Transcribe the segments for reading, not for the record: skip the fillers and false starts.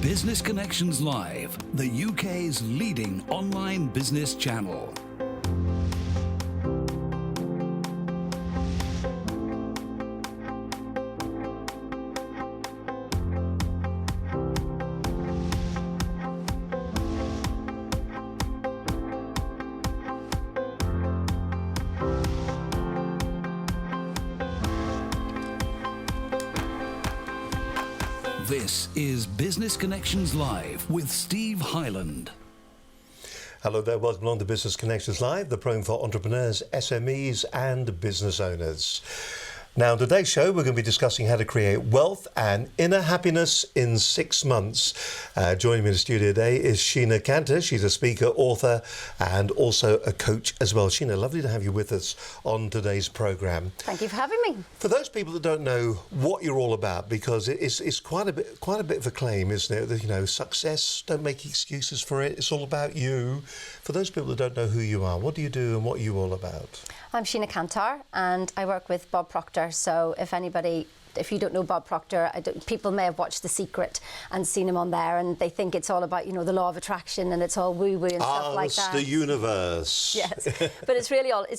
Business Connections Live, the UK's leading online business channel. This is Business Connections Live with Steve Hyland. Hello there, welcome along to Business Connections Live, the program for entrepreneurs, SMEs and business owners. Now, in today's show, we're going to be discussing how to create wealth and inner happiness in 6 months. Joining me in the studio today is Sheena Cantor. She's a speaker, author, and also a coach as well. Sheena, lovely to have you with us on today's program. Thank you for having me. For those people that don't know what you're all about, because it's quite a bit of a claim, isn't it? That, you know, success, don't make excuses for it. It's all about you. For those people that don't know who you are, what do you do and what are you all about? I'm Sheena Cantor and I work with Bob Proctor. So if you don't know Bob Proctor, people may have watched The Secret and seen him on there and they think it's all about, you know, the law of attraction and it's all woo-woo and stuff like that. The universe. Yes, but it's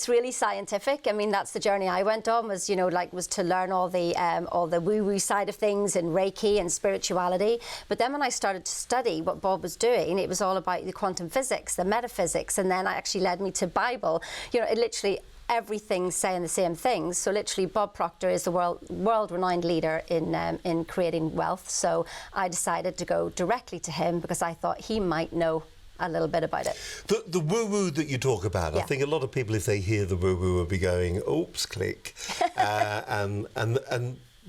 really scientific. I mean, that's the journey I went on, was to learn all the woo-woo side of things and Reiki and spirituality. But then when I started to study what Bob was doing, it was all about the quantum physics, the metaphysics, and then it actually led me to Bible. You know, it literally, everything's saying the same things. So literally Bob Proctor is the world-renowned leader in creating wealth. So I decided to go directly to him because I thought he might know a little bit about it. The woo-woo that you talk about, yeah. I think a lot of people, if they hear the woo-woo, will be going, oops, click. And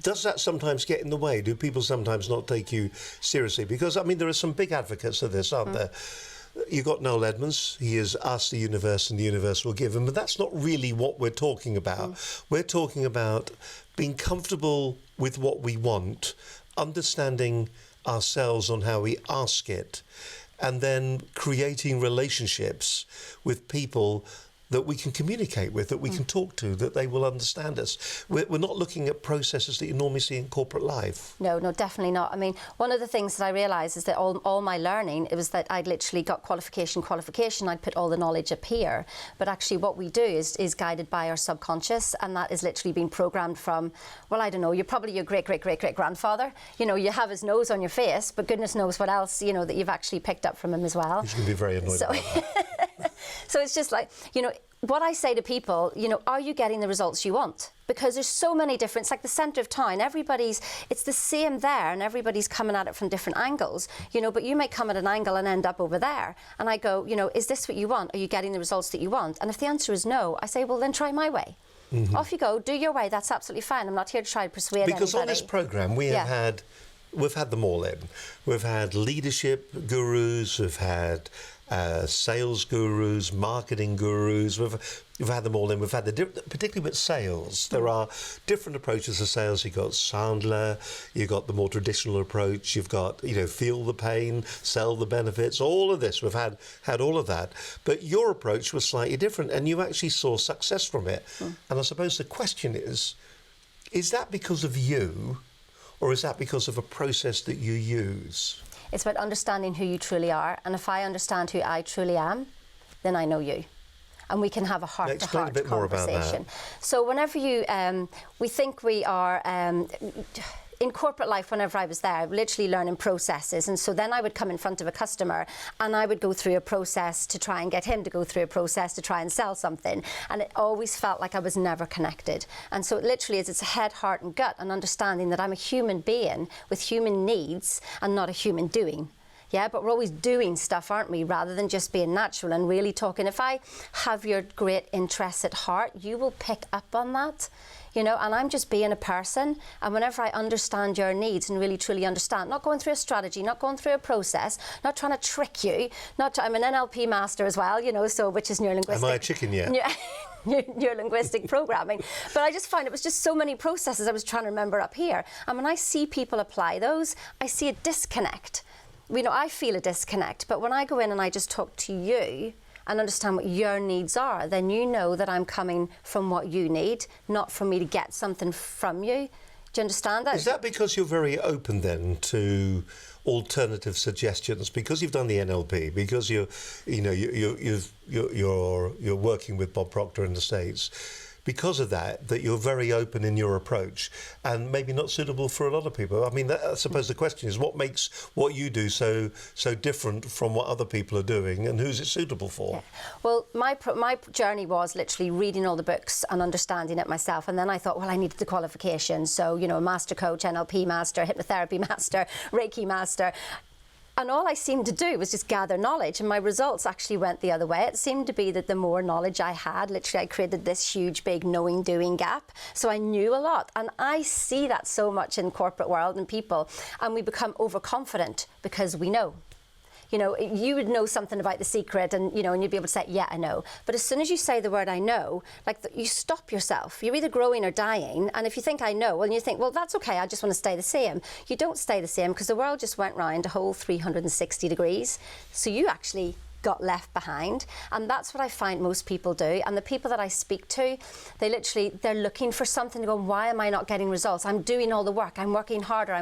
does that sometimes get in the way? Do people sometimes not take you seriously? Because, I mean, there are some big advocates of this, aren't there? You've got Noel Edmonds. He has asked the universe and the universe will give him. But that's not really what we're talking about. We're talking about being comfortable with what we want, understanding ourselves on how we ask it, and then creating relationships with people that we can communicate with, that we can talk to, that they will understand us. We're not looking at processes that you normally see in corporate life. No, definitely not. I mean, one of the things that I realised is that all my learning, it was that I'd literally got qualification, I'd put all the knowledge up here. But actually what we do is guided by our subconscious, and that is literally being programmed from, well, I don't know, you're probably your great-great-great-great-grandfather. You know, you have his nose on your face, but goodness knows what else, you know, that you've actually picked up from him as well. He's going to be very annoyed about that. So it's just like, you know, what I say to people, you know, are you getting the results you want? Because there's so many different, it's like the centre of town, it's the same there and everybody's coming at it from different angles, you know, but you may come at an angle and end up over there. And I go, you know, is this what you want? Are you getting the results that you want? And if the answer is no, I say, well, then try my way. Off you go, do your way, that's absolutely fine. I'm not here to try to persuade anybody. Because on this programme, we've had them all in. We've had leadership gurus, we've had sales gurus, marketing gurus. We've had them all in. We've had particularly with sales. There are different approaches to sales. You've got Sandler, you've got the more traditional approach. You've got, you know, feel the pain, sell the benefits. All of this, we've had all of that. But your approach was slightly different, and you actually saw success from it. And I suppose the question is that because of you, or is that because of a process that you use? It's about understanding who you truly are, and if I understand who I truly am, then I know you. And we can have a heart-to-heart conversation. More about that. So whenever we think we are, in corporate life, whenever I was there, I was literally learning processes. And so then I would come in front of a customer and I would go through a process to try and get him to go through a process to try and sell something. And it always felt like I was never connected. And so it literally is, it's a head, heart and gut, and understanding that I'm a human being with human needs and not a human doing. Yeah, but we're always doing stuff, aren't we, rather than just being natural and really talking. If I have your great interests at heart, you will pick up on that. You know, and I'm just being a person, and whenever I understand your needs and really truly understand, not going through a strategy, not going through a process, not trying to trick you, I'm an NLP master as well, you know, so which is neurolinguistic. Am I a chicken yet? Neurolinguistic programming. But I just find it was just so many processes I was trying to remember up here. And when I see people apply those, I see a disconnect. You know, I feel a disconnect, but when I go in and I just talk to you and understand what your needs are, then you know that I'm coming from what you need, not for me to get something from you. Do you understand that? Is that because you're very open then to alternative suggestions because you've done the NLP, because you're working with Bob Proctor in the States. Because of that you're very open in your approach and maybe not suitable for a lot of people. I mean, I suppose the question is what makes what you do so different from what other people are doing, and who's it suitable for? Yeah. Well, my journey was literally reading all the books and understanding it myself, and then I thought, well, I needed the qualifications. So, a master coach, NLP master, hypnotherapy master, Reiki master. And all I seemed to do was just gather knowledge, and my results actually went the other way. It seemed to be that the more knowledge I had, literally I created this huge, big knowing-doing gap. So I knew a lot, and I see that so much in corporate world and people, and we become overconfident because we know. You would know something about the secret and you'd be able to say, yeah, I know. But as soon as you say the word I know, you stop yourself. You're either growing or dying. And if you think I know, well, you think, well, that's okay, I just want to stay the same. You don't stay the same because the world just went round a whole 360 degrees. So you actually got left behind, and that's what I find most people do. And the people that I speak to, they're looking for something to go, why am I not getting results? I'm doing all the work, I'm working harder.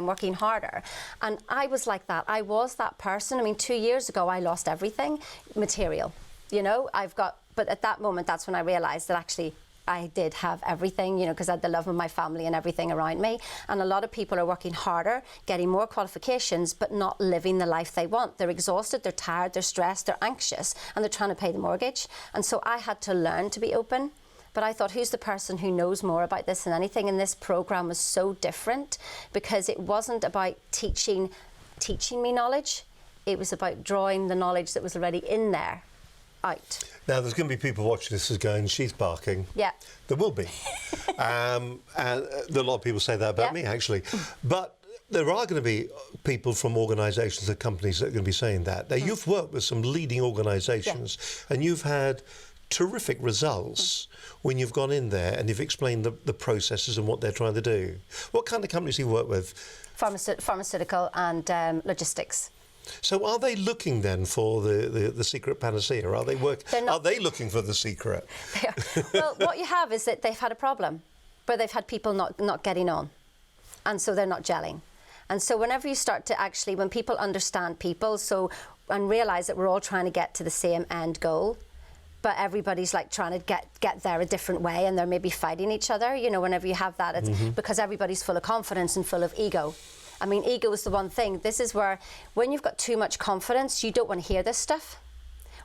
And I was like that. I was that person. I mean, 2 years ago I lost everything material, but at that moment that's when I realized that actually I did have everything, because I had the love of my family and everything around me. And a lot of people are working harder, getting more qualifications, but not living the life they want. They're exhausted, they're tired, they're stressed, they're anxious, and they're trying to pay the mortgage. And so I had to learn to be open. But I thought, who's the person who knows more about this than anything? And this program was so different because it wasn't about teaching me knowledge. It was about drawing the knowledge that was already in there out. Now, there's going to be people watching this who's going, she's barking. Yeah. There will be. And a lot of people say that about me, actually. But there are going to be people from organisations and companies that are going to be saying that. Now, you've worked with some leading organisations and you've had terrific results when you've gone in there and you've explained the processes and what they're trying to do. What kind of companies do you work with? Pharmaceutical and logistics. So are they looking then for the secret panacea? Are they Are they looking for the secret? Well, what you have is that they've had a problem where they've had people not getting on, and so they're not gelling. And so whenever you start to actually, when people understand people, and realise that we're all trying to get to the same end goal, but everybody's trying to get there a different way, and they're maybe fighting each other. Whenever you have that, it's because everybody's full of confidence and full of ego. I mean, ego is the one thing. This is where, when you've got too much confidence, you don't want to hear this stuff.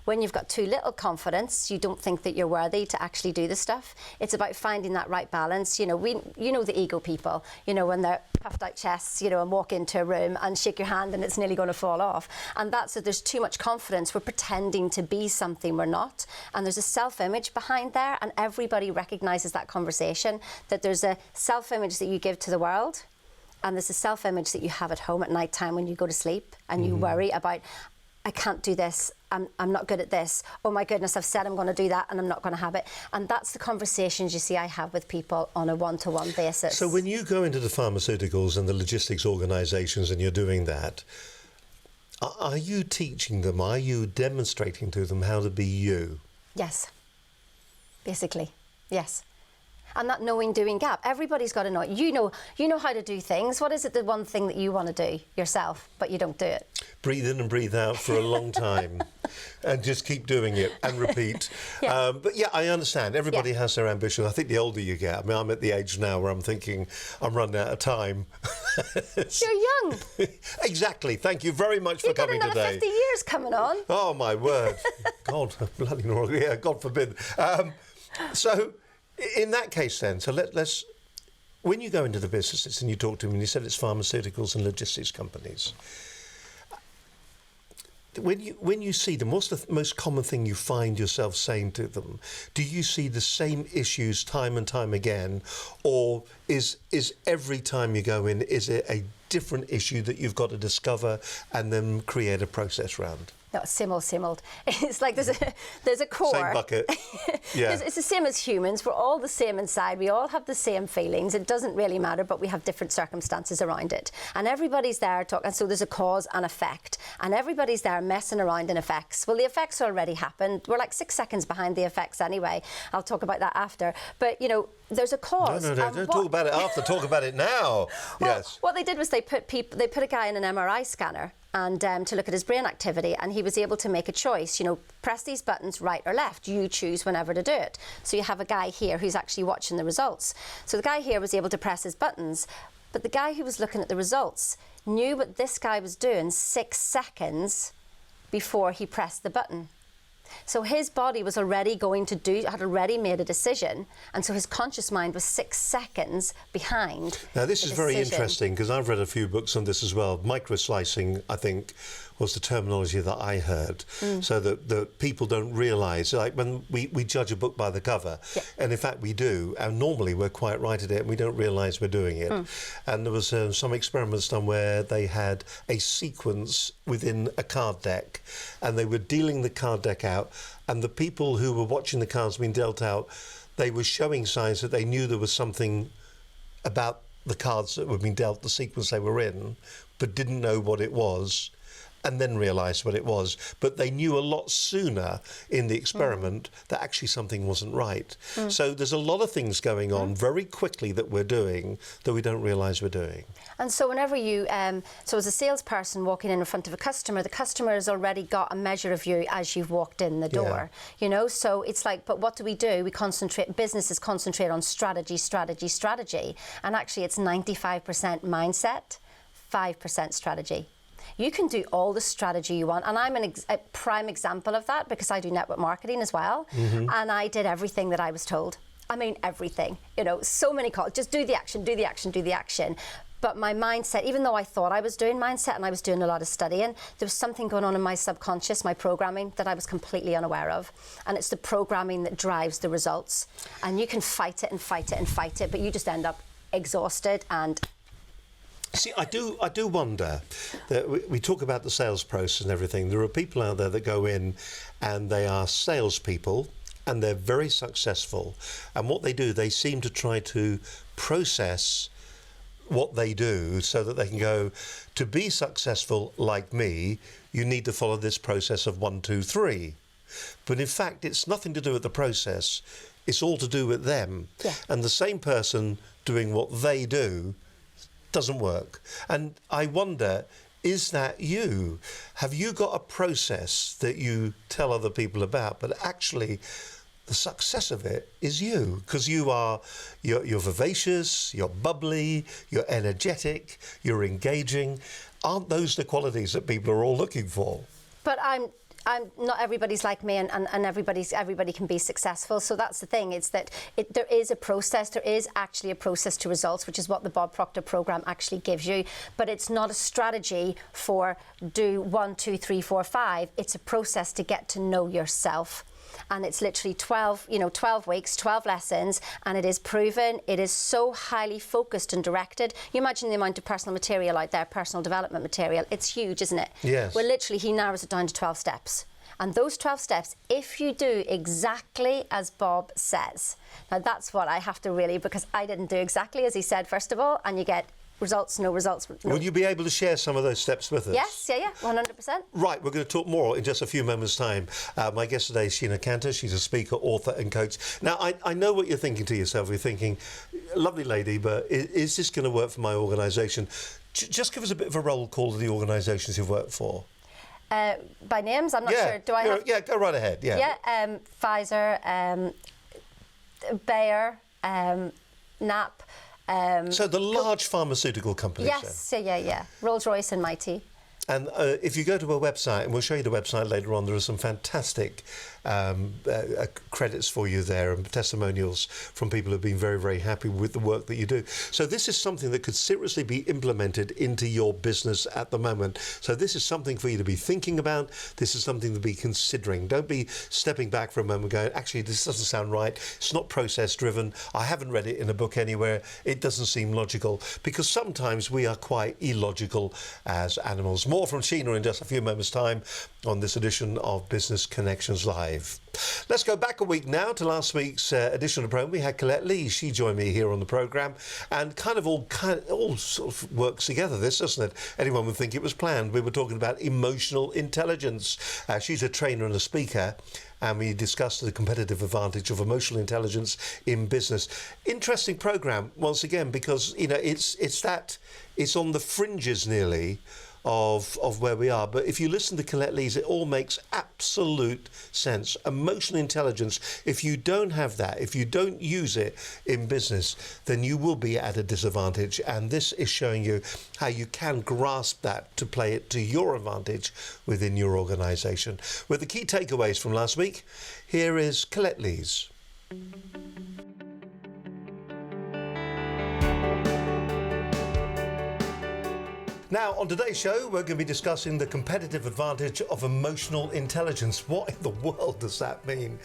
When you've got too little confidence, you don't think that you're worthy to actually do this stuff. It's about finding that right balance. The ego people, when they're puffed out chests, and walk into a room and shake your hand and it's nearly going to fall off. And that's that there's too much confidence. We're pretending to be something we're not. And there's a self-image behind there, and everybody recognises that conversation, that there's a self-image that you give to the world, and there's a self-image that you have at home at night time when you go to sleep and you worry about, I can't do this, I'm not good at this, oh my goodness, I've said I'm going to do that and I'm not going to have it. And that's the conversations you see I have with people on a one-to-one basis. So when you go into the pharmaceuticals and the logistics organisations and you're doing that, are you teaching them, are you demonstrating to them how to be you? Yes, basically, yes. And that knowing-doing gap, everybody's got to know it. You know how to do things. What is it, the one thing that you want to do yourself, but you don't do it? Breathe in and breathe out for a long time and just keep doing it and repeat. But yeah, I understand. Everybody has their ambition. I think the older you get, I mean, I'm at the age now where I'm thinking I'm running out of time. You're young. Exactly. Thank you very much for coming today. You've got another 50 years coming on. Oh, my word. God, bloody yeah, God forbid. So in that case then, so let's, when you go into the businesses and you talk to them and you said it's pharmaceuticals and logistics companies, when you see them, what's the most common thing you find yourself saying to them? Do you see the same issues time and time again, or is every time you go in, is it a different issue that you've got to discover and then create a process around? No, same old. It's like there's a core. Same bucket. Yeah. It's the same as humans. We're all the same inside. We all have the same feelings. It doesn't really matter, but we have different circumstances around it. And everybody's there talking. So there's a cause and effect. And everybody's there messing around in effects. Well, the effects already happened. We're like 6 seconds behind the effects anyway. I'll talk about that after. But, you know, there's a cause. No, don't talk about it after. Talk about it now. Well, yes. What they did was they put a guy in an MRI scanner and to look at his brain activity, and he was able to make a choice, you know, press these buttons right or left. You choose whenever to do it. So you have a guy here who's actually watching the results. So the guy here was able to press his buttons, but the guy who was looking at the results knew what this guy was doing 6 seconds before he pressed the button. So his body was already had already made a decision, and so his conscious mind was 6 seconds behind. Now this is very decision. interesting, because I've read a few books on this as well. Micro-slicing, I think, was the terminology that I heard. So that the people don't realise, like when we judge a book by the cover, and in fact we do, and normally we're quite right at it and we don't realise we're doing it. And there was some experiments done where they had a sequence within a card deck, and they were dealing the card deck out, and the people who were watching the cards being dealt out, they were showing signs that they knew there was something about the cards that were being dealt, the sequence they were in, but didn't know what it was, and then realised what it was. But they knew a lot sooner in the experiment that actually something wasn't right. So there's a lot of things going on very quickly that we're doing that we don't realise we're doing. And so whenever you, so as a salesperson walking in front of a customer, the customer has already got a measure of you as you've walked in the door, you know? So it's like, but what do? We concentrate, businesses concentrate on strategy. And actually it's 95% mindset, 5% strategy. You can do all the strategy you want, and I'm a prime example of that because I do network marketing as well, and I did everything that I was told. I mean, everything. You know, so many calls. Just do the action, do the action, do the action. But my mindset, even though I thought I was doing mindset and I was doing a lot of studying, there was something going on in my subconscious, my programming, that I was completely unaware of. And it's the programming that drives the results. And you can fight it and fight it and fight it, but you just end up exhausted and... See, I do wonder that we talk about the sales process and everything. There are people out there that go in and they are salespeople and they're very successful. And what they do, they seem to try to process what they do so that they can go, to be successful like me, you need to follow this process of 1, 2, 3. But in fact, it's nothing to do with the process. It's all to do with them. Yeah. And the same person doing what they do doesn't work. And I wonder, is that you? Have you got a process that you tell other people about, but actually the success of it is you? Because you're vivacious, you're bubbly, you're energetic, you're engaging. Aren't those the qualities that people are all looking for? But I'm not everybody's like me, and everybody can be successful. So that's the thing. It's that there is a process. There is actually a process to results, which is what the Bob Proctor program actually gives you. But it's not a strategy for do 1, 2, 3, 4, 5. It's a process to get to know yourself. And it's literally 12 weeks, 12 lessons, and it is proven. It is so highly focused and directed. You imagine the amount of personal material out there, personal development material. It's huge, isn't it? Yes. Well, literally, he narrows it down to 12 steps. And those 12 steps, if you do exactly as Bob says, now that's what I have to really, because I didn't do exactly as he said, first of all, and you get results, no results. No. Will you be able to share some of those steps with us? Yes, yeah, 100%. Right, we're going to talk more in just a few moments' time. My guest today is Sheena Cantor. She's a speaker, author and coach. Now, I know what you're thinking to yourself. You're thinking, lovely lady, but is this going to work for my organisation? Just give us a bit of a roll call of the organisations you've worked for. By names, I'm not sure. Do I have... Yeah, go right ahead. Yeah, Pfizer, Bayer, NAP. So the large pharmaceutical companies. Yes, yeah. Rolls-Royce and Mighty. And if you go to a website, and we'll show you the website later on, there are some fantastic credits for you there and testimonials from people who have been very, very happy with the work that you do. So this is something that could seriously be implemented into your business at the moment. So this is something for you to be thinking about. This is something to be considering. Don't be stepping back for a moment going, actually, this doesn't sound right. It's not process-driven. I haven't read it in a book anywhere. It doesn't seem logical. Because sometimes we are quite illogical as animals. More More from Sheena in just a few moments' time on this edition of Business Connections Live. Let's go back a week now to last week's edition of the programme. We had Colette Lee. She joined me here on the programme, and all sort of works together, this, doesn't it? Anyone would think it was planned. We were talking about emotional intelligence. She's a trainer and a speaker, and we discussed the competitive advantage of emotional intelligence in business. Interesting programme, once again, because, you know, it's on the fringes nearly of where we are. But if you listen to Colette Lee's, it all makes absolute sense. Emotional intelligence, if you don't have that, if you don't use it in business, then you will be at a disadvantage. And this is showing you how you can grasp that to play it to your advantage within your organisation. With the key takeaways from last week, here is Colette Lee's. Now, on today's show, we're going to be discussing the competitive advantage of emotional intelligence. What in the world does that mean?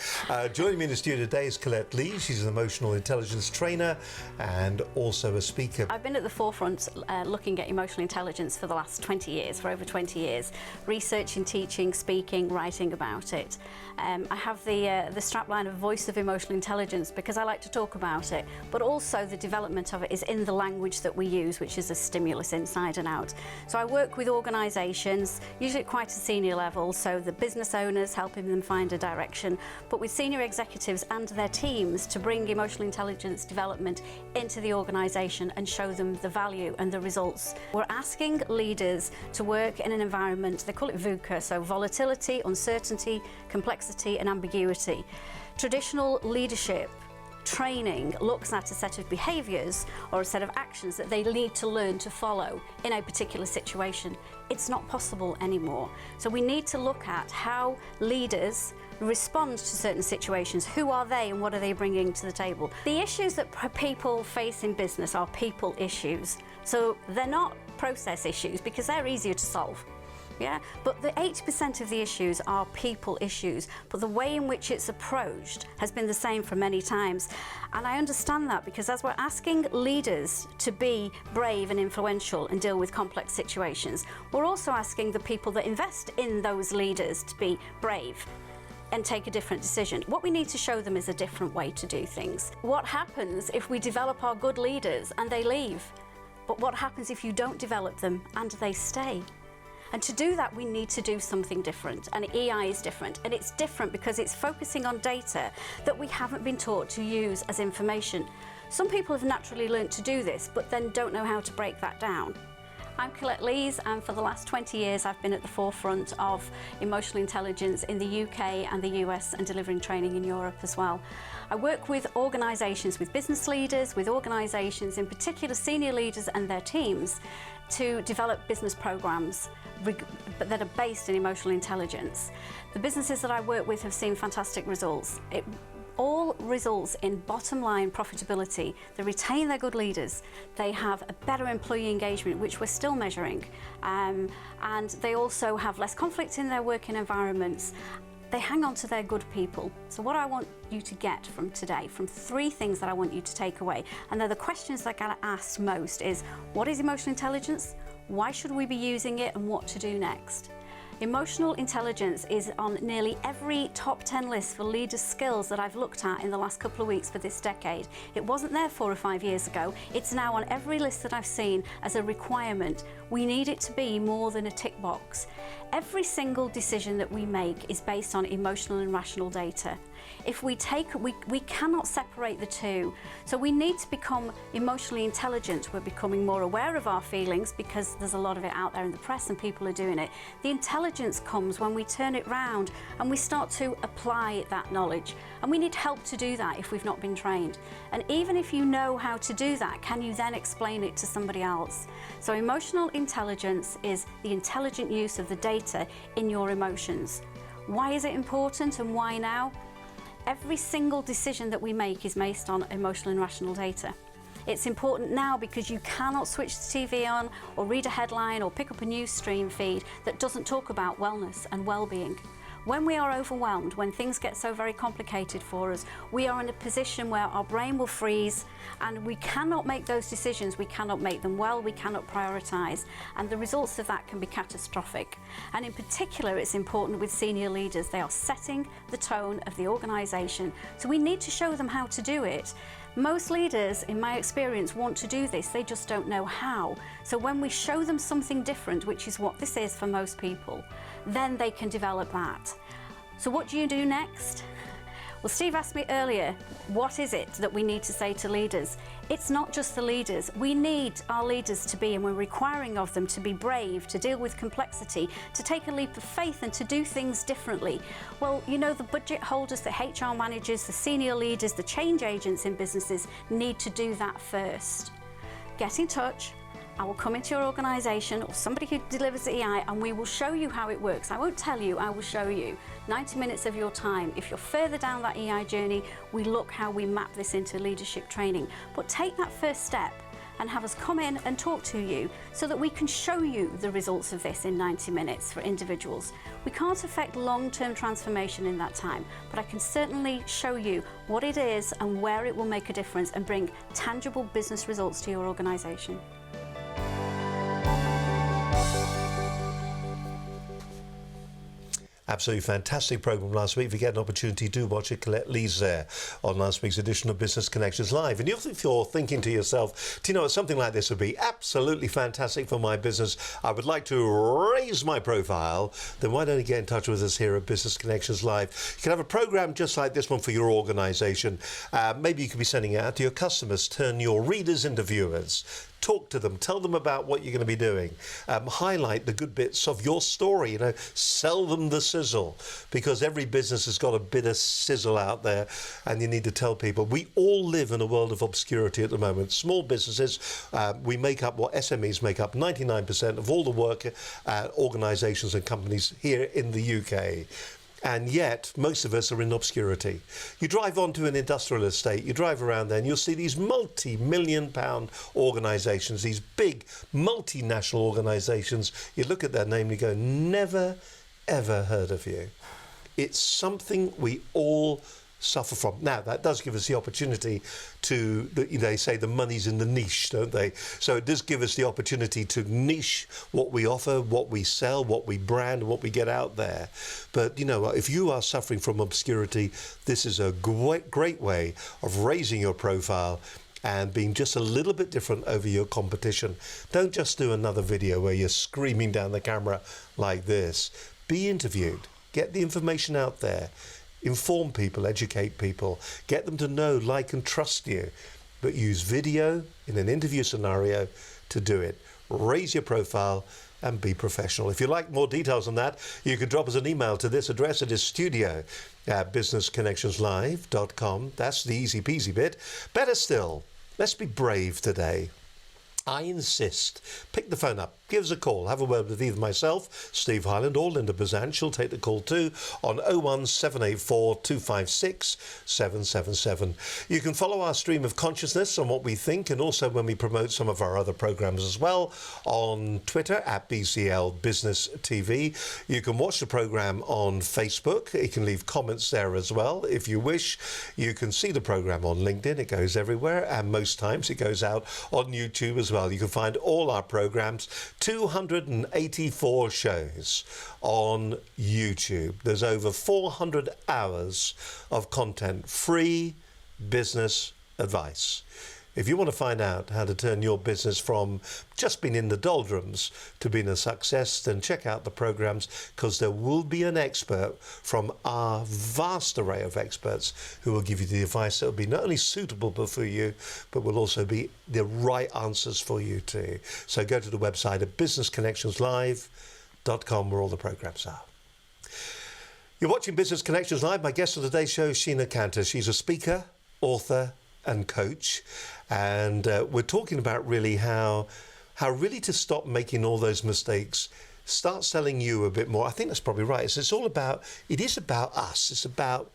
Joining me in the studio today is Colette Lee. She's an emotional intelligence trainer and also a speaker. I've been at the forefront looking at emotional intelligence for the last 20 years, for over 20 years, researching, teaching, speaking, writing about it. I have the strapline of Voice of Emotional Intelligence because I like to talk about it, but also the development of it is in the language that we use, which is a stimulus inside and out. So I work with organisations, usually at quite a senior level, so the business owners, helping them find a direction, but with senior executives and their teams to bring emotional intelligence development into the organisation and show them the value and the results. We're asking leaders to work in an environment, they call it VUCA, so volatility, uncertainty, complexity and ambiguity. Traditional leadership training looks at a set of behaviours or a set of actions that they need to learn to follow in a particular situation. It's not possible anymore. So we need to look at how leaders respond to certain situations. Who are they and what are they bringing to the table? The issues that people face in business are people issues. So they're not process issues because they're easier to solve. Yeah, but the 80% of the issues are people issues, but the way in which it's approached has been the same for many times. And I understand that because as we're asking leaders to be brave and influential and deal with complex situations, we're also asking the people that invest in those leaders to be brave and take a different decision. What we need to show them is a different way to do things. What happens if we develop our good leaders and they leave? But what happens if you don't develop them and they stay? And to do that, we need to do something different, and EI is different. And it's different because it's focusing on data that we haven't been taught to use as information. Some people have naturally learnt to do this, but then don't know how to break that down. I'm Colette Lees, and for the last 20 years I've been at the forefront of emotional intelligence in the UK and the US and delivering training in Europe as well. I work with organisations, with business leaders, with organisations, in particular senior leaders and their teams, to develop business programmes that are based in emotional intelligence. The businesses that I work with have seen fantastic results. It all results in bottom line profitability. They retain their good leaders, they have a better employee engagement, which we're still measuring, and they also have less conflict in their working environments. They hang on to their good people. So what I want you to get from today, from 3 things that I want you to take away, and they're the questions that get asked most, is what is emotional intelligence? Why should we be using it, and what to do next? Emotional intelligence is on nearly every top 10 list for leader skills that I've looked at in the last couple of weeks for this decade. It wasn't there 4 or 5 years ago. It's now on every list that I've seen as a requirement. We need it to be more than a tick box. Every single decision that we make is based on emotional and rational data. If we cannot separate the two. So we need to become emotionally intelligent. We're becoming more aware of our feelings because there's a lot of it out there in the press and people are doing it. The intelligence comes when we turn it round and we start to apply that knowledge. And we need help to do that if we've not been trained. And even if you know how to do that, can you then explain it to somebody else? So emotional intelligence is the intelligent use of the data in your emotions. Why is it important and why now? Every single decision that we make is based on emotional and rational data. It's important now because you cannot switch the TV on or read a headline or pick up a news stream feed that doesn't talk about wellness and well-being. When we are overwhelmed, when things get so very complicated for us, we are in a position where our brain will freeze and we cannot make those decisions, we cannot make them well, we cannot prioritise, and the results of that can be catastrophic. And in particular, it's important with senior leaders. They are setting the tone of the organisation, so we need to show them how to do it. Most leaders, in my experience, want to do this, they just don't know how. So when we show them something different, which is what this is for most people, then they can develop that. So what do you do next? Well, Steve asked me earlier, what is it that we need to say to leaders? It's not just the leaders. We need our leaders to be, and we're requiring of them to be brave, to deal with complexity, to take a leap of faith and to do things differently. Well, you know, the budget holders, the HR managers, the senior leaders, the change agents in businesses need to do that first. Get in touch. I will come into your organisation or somebody who delivers the EI and we will show you how it works. I won't tell you, I will show you. 90 minutes of your time. If you're further down that EI journey, we look how we map this into leadership training. But take that first step and have us come in and talk to you so that we can show you the results of this in 90 minutes for individuals. We can't affect long-term transformation in that time, but I can certainly show you what it is and where it will make a difference and bring tangible business results to your organisation. Absolutely fantastic programme last week. If you get an opportunity, do watch it. Colette Lee's there on last week's edition of Business Connections Live. And if you're thinking to yourself, do you know what, something like this would be absolutely fantastic for my business, I would like to raise my profile, then why don't you get in touch with us here at Business Connections Live? You can have a programme just like this one for your organisation. Maybe you could be sending it out to your customers, turn your readers into viewers. Talk to them, tell them about what you're going to be doing, highlight the good bits of your story, you know, sell them the sizzle, because every business has got a bit of sizzle out there and you need to tell people. We all live in a world of obscurity at the moment. Small businesses, we make up, what SMEs make up 99% of all the work organisations and companies here in the UK. And yet, most of us are in obscurity. You drive onto an industrial estate, you drive around there and you'll see these multi-million-pound organisations, these big multinational organisations. You look at their name and you go, never, ever heard of you. It's something we all suffer from. Now, that does give us the opportunity to, they say the money's in the niche, don't they? So it does give us the opportunity to niche what we offer, what we sell, what we brand, what we get out there. But, you know, if you are suffering from obscurity, this is a great way of raising your profile and being just a little bit different over your competition. Don't just do another video where you're screaming down the camera like this. Be interviewed. Get the information out there. Inform people, educate people, get them to know, like and trust you, but use video in an interview scenario to do it. Raise your profile and be professional. If you'd like more details on that, you can drop us an email to this address. It is studio@businessconnectionslive.com. That's the easy peasy bit. Better still, let's be brave today. I insist. Pick the phone up, give us a call, have a word with either myself, Steve Highland, or Linda Bazan. She'll take the call too on 01784 256 777. You can follow our stream of consciousness on what we think, and also when we promote some of our other programs as well, on Twitter at BCL Business TV. You can watch the program on Facebook. You can leave comments there as well if you wish. You can see the program on LinkedIn. It goes everywhere, and most times it goes out on YouTube as well. You can find all our programs, 284 shows on YouTube. There's over 400 hours of content, free business advice. If you want to find out how to turn your business from just being in the doldrums to being a success, then check out the programs, because there will be an expert from our vast array of experts who will give you the advice that will be not only suitable for you, but will also be the right answers for you too. So go to the website at businessconnectionslive.com where all the programs are. You're watching Business Connections Live. My guest on today's show is Sheena Cantor. She's a speaker, author, and coach, and we're talking about really how really to stop making all those mistakes, start selling you a bit more. I think that's probably right. It is about us. It's about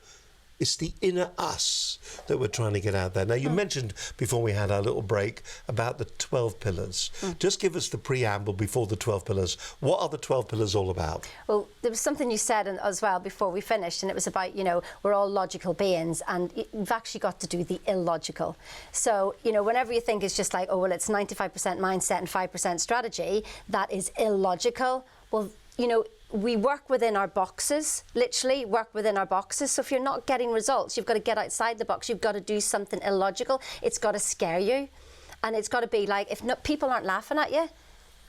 It's the inner us that we're trying to get out there. Now, you mentioned before we had our little break about the 12 pillars. Just give us the preamble before the 12 pillars. What are the 12 pillars all about? Well, there was something you said as well before we finished, and it was about, you know, we're all logical beings, and you've actually got to do the illogical. So, you know, whenever you think it's just like, oh, well, it's 95% mindset and 5% strategy, that is illogical. Well, you know, we work within our boxes, literally work within our boxes. So if you're not getting results, you've got to get outside the box. You've got to do something illogical. It's got to scare you. And it's got to be like, if not, people aren't laughing at you,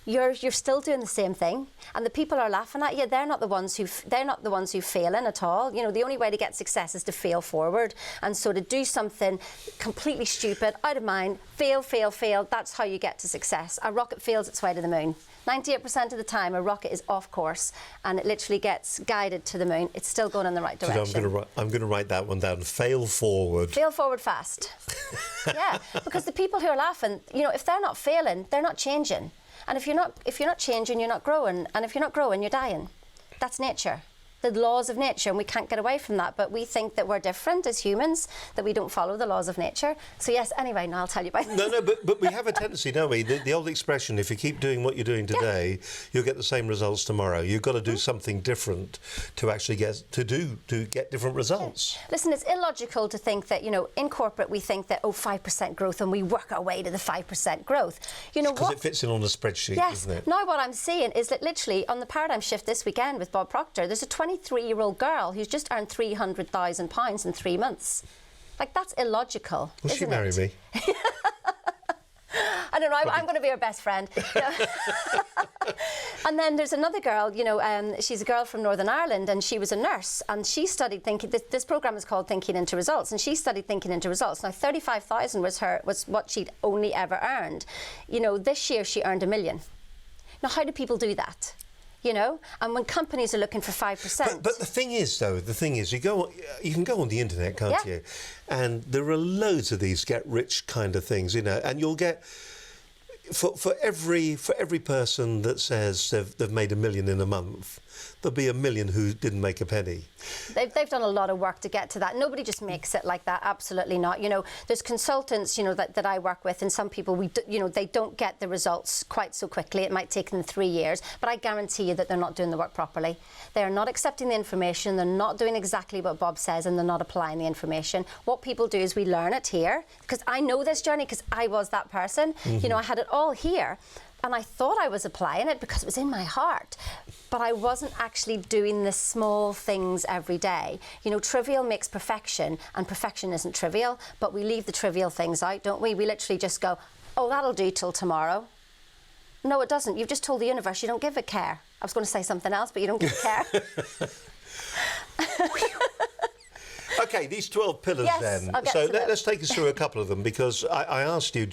you're still doing the same thing. And the people are laughing at you, they're not the ones who failing at all. You know, the only way to get success is to fail forward. And so to do something completely stupid, out of mind, fail, that's how you get to success. A rocket fails its way to the moon. 98% of the time, a rocket is off course and it literally gets guided to the moon. It's still going in the right direction. So I'm going to write that one down. Fail forward. Fail forward fast. Yeah, because the people who are laughing, you know, if they're not failing, they're not changing. And if you're not changing, you're not growing. And if you're not growing, you're dying. That's nature. The laws of nature, and we can't get away from that, but we think that we're different as humans, that we don't follow the laws of nature. So yes, anyway, now I'll tell you about this. No, but we have a tendency, don't we? The old expression, if you keep doing what you're doing today, you'll get the same results tomorrow. You've got to do something different to actually get different results. Listen, it's illogical to think that, you know, in corporate we think that, 5% growth, and we work our way to the 5% growth. You know what? Because it fits in on a spreadsheet, doesn't it? Now what I'm seeing is that literally on the paradigm shift this weekend with Bob Proctor, there's a 23-year-old girl who's just earned £300,000 in 3 months. Like, that's illogical. Will she marry me? I don't know. I'm going to be her best friend. And then there's another girl, you know, she's a girl from Northern Ireland, and she was a nurse, and she studied thinking. This program is called Thinking into Results, and she studied thinking into results. Now, 35,000 was what she'd only ever earned. You know, this year she earned $1 million. Now, how do people do that? You know, and when companies are looking for 5%. But the thing is, you can go on the internet, can't you? And there are loads of these get rich kind of things, you know, and you'll get for every person that says they've made $1 million in a month, there'll be 1 million who didn't make a penny. They've done a lot of work to get to that. Nobody just makes it like that. Absolutely not. You know, there's consultants, you know, that I work with, and some people, they don't get the results quite so quickly. It might take them 3 years, but I guarantee you that they're not doing the work properly. They are not accepting the information. They're not doing exactly what Bob says, and they're not applying the information. What people do is we learn it here, because I know this journey because I was that person. You know, I had it all here. And I thought I was applying it because it was in my heart, but I wasn't actually doing the small things every day. You know, trivial makes perfection, and perfection isn't trivial, but we leave the trivial things out, don't we? We literally just go, oh, that'll do till tomorrow. No, it doesn't. You've just told the universe you don't give a care. I was going to say something else, but you don't give a care. Okay, these 12 pillars then. So let's take us through a couple of them, because I asked you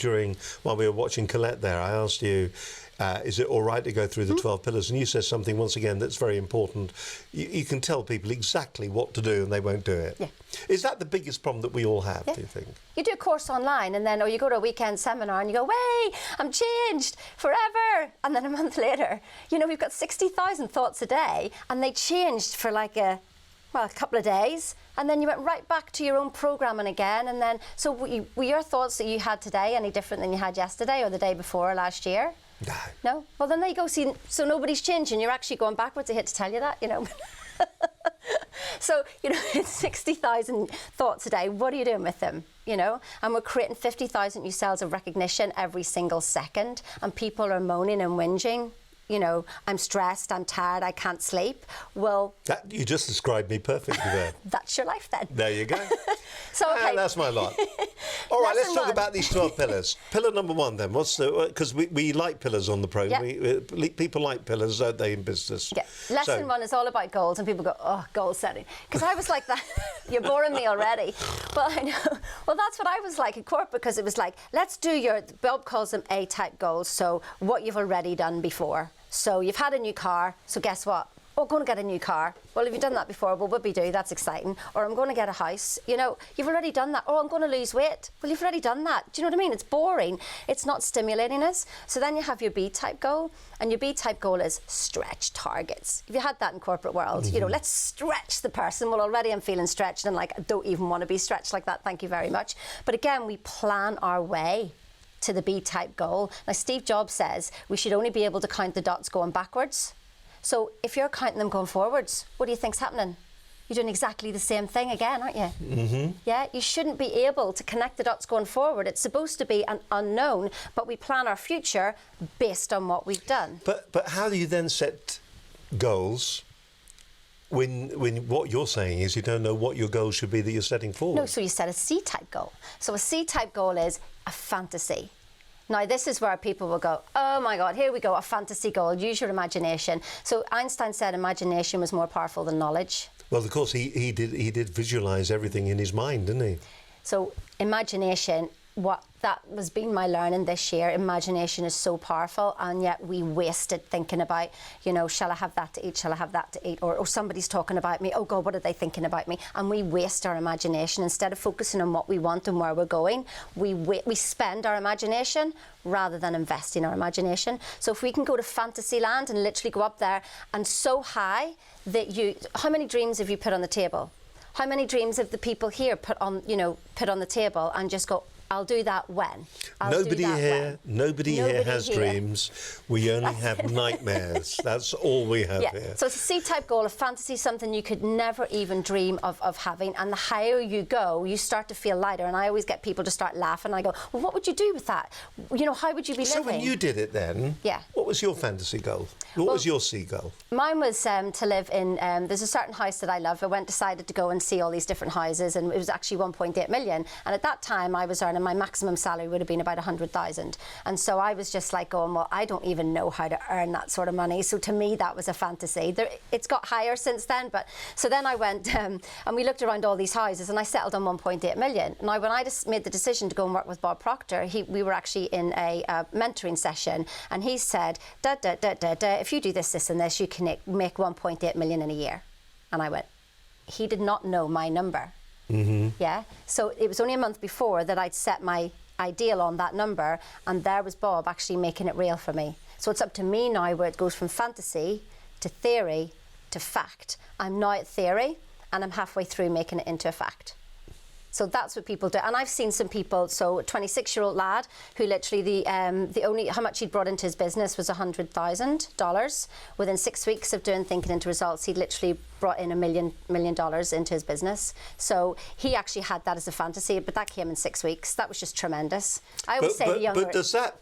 while we were watching Colette there, I asked you, is it all right to go through the 12 pillars? And you said something, once again, that's very important. You can tell people exactly what to do and they won't do it. Yeah. Is that the biggest problem that we all have, do you think? You do a course online, and then, or you go to a weekend seminar and you go, way, I'm changed forever. And then a month later, you know, we've got 60,000 thoughts a day, and they changed for like a couple of days, and then you went right back to your own programming again. And then, so were your thoughts that you had today any different than you had yesterday or the day before or last year? No. No? Well, then there you go. See, so nobody's changing. You're actually going backwards. I hate to tell you that, you know. So, you know, it's 60,000 thoughts a day. What are you doing with them? You know, and we're creating 50,000 new cells of recognition every single second, and people are moaning and whinging. You know, I'm stressed, I'm tired, I can't sleep. Well... you just described me perfectly there. That's your life then. There you go. So, okay. That's my lot. All right, let's talk about these 12 pillars. Pillar number 1 then, because we like pillars on the program. People like pillars, don't they, in business? Yeah. Lesson 1 is all about goals, and people go, oh, goal setting. Because I was like that. You're boring me already. Well, I know. Well, that's what I was like at corporate, because it was like, let's do Bob calls them A-type goals, so what you've already done before. So you've had a new car, so guess what? oh, I'm going to get a new car. Well, have you done that before? Well, whoopie do, that's exciting. Or I'm going to get a house. You know, you've already done that. Oh, I'm going to lose weight. Well, you've already done that. Do you know what I mean? It's boring. It's not stimulating us. So then you have your B-type goal, and your B-type goal is stretch targets. If you had that in corporate world, you know, let's stretch the person. Well, already I'm feeling stretched and like, I don't even want to be stretched like that. Thank you very much. But again, we plan our way to the B-type goal. Now, Steve Jobs says we should only be able to count the dots going backwards. So if you're counting them going forwards, what do you think's happening? You're doing exactly the same thing again, aren't you? Mm-hmm. Yeah, you shouldn't be able to connect the dots going forward. It's supposed to be an unknown, but we plan our future based on what we've done. But how do you then set goals when what you're saying is you don't know what your goals should be that you're setting forward? No, so you set a C-type goal. So a C-type goal is a fantasy. Now, this is where people will go, oh my God, here we go, a fantasy goal, use your imagination. So Einstein said imagination was more powerful than knowledge. Well, of course, he did visualise everything in his mind, didn't he? So imagination, that was been my learning this year. Imagination is so powerful, and yet we waste it thinking about, you know, shall I have that to eat? Shall I have that to eat? Or somebody's talking about me. Oh God, what are they thinking about me? And we waste our imagination instead of focusing on what we want and where we're going. We spend our imagination rather than investing our imagination. So if we can go to fantasy land and literally go up there and so high that how many dreams have you put on the table? How many dreams have the people here put on the table and just go, I'll do that when. Nobody here has dreams. We only have nightmares. That's all we have here. So it's a C-type goal, a fantasy, something you could never even dream of having. And the higher you go, you start to feel lighter. And I always get people to start laughing. I go, well, what would you do with that? You know, how would you be living? So when you did it then, what was your fantasy goal? What was your C goal? Mine was to live in, there's a certain house that I love. I decided to go and see all these different houses, and it was actually 1.8 million. And at that time, I was earning, my maximum salary would have been about 100,000. And so I was just like going, well, I don't even know how to earn that sort of money. So to me, that was a fantasy. It's got higher since then. But so then I went and we looked around all these houses, and I settled on 1.8 million. Now, when I just made the decision to go and work with Bob Proctor, we were actually in a mentoring session, and he said, if you do this, this and this, you can make 1.8 million in a year. And I went, he did not know my number. Mm-hmm. Yeah, so it was only a month before that I'd set my ideal on that number, and there was Bob actually making it real for me. So it's up to me now where it goes from fantasy to theory to fact. I'm now at theory, and I'm halfway through making it into a fact. So that's what people do. And I've seen some people, so a 26-year-old lad who literally the only, how much he'd brought into his business was $100,000. Within 6 weeks of doing Thinking into Results, he'd literally brought in $1 million into his business. So he actually had that as a fantasy, but that came in 6 weeks. That was just tremendous. I always say the younger... But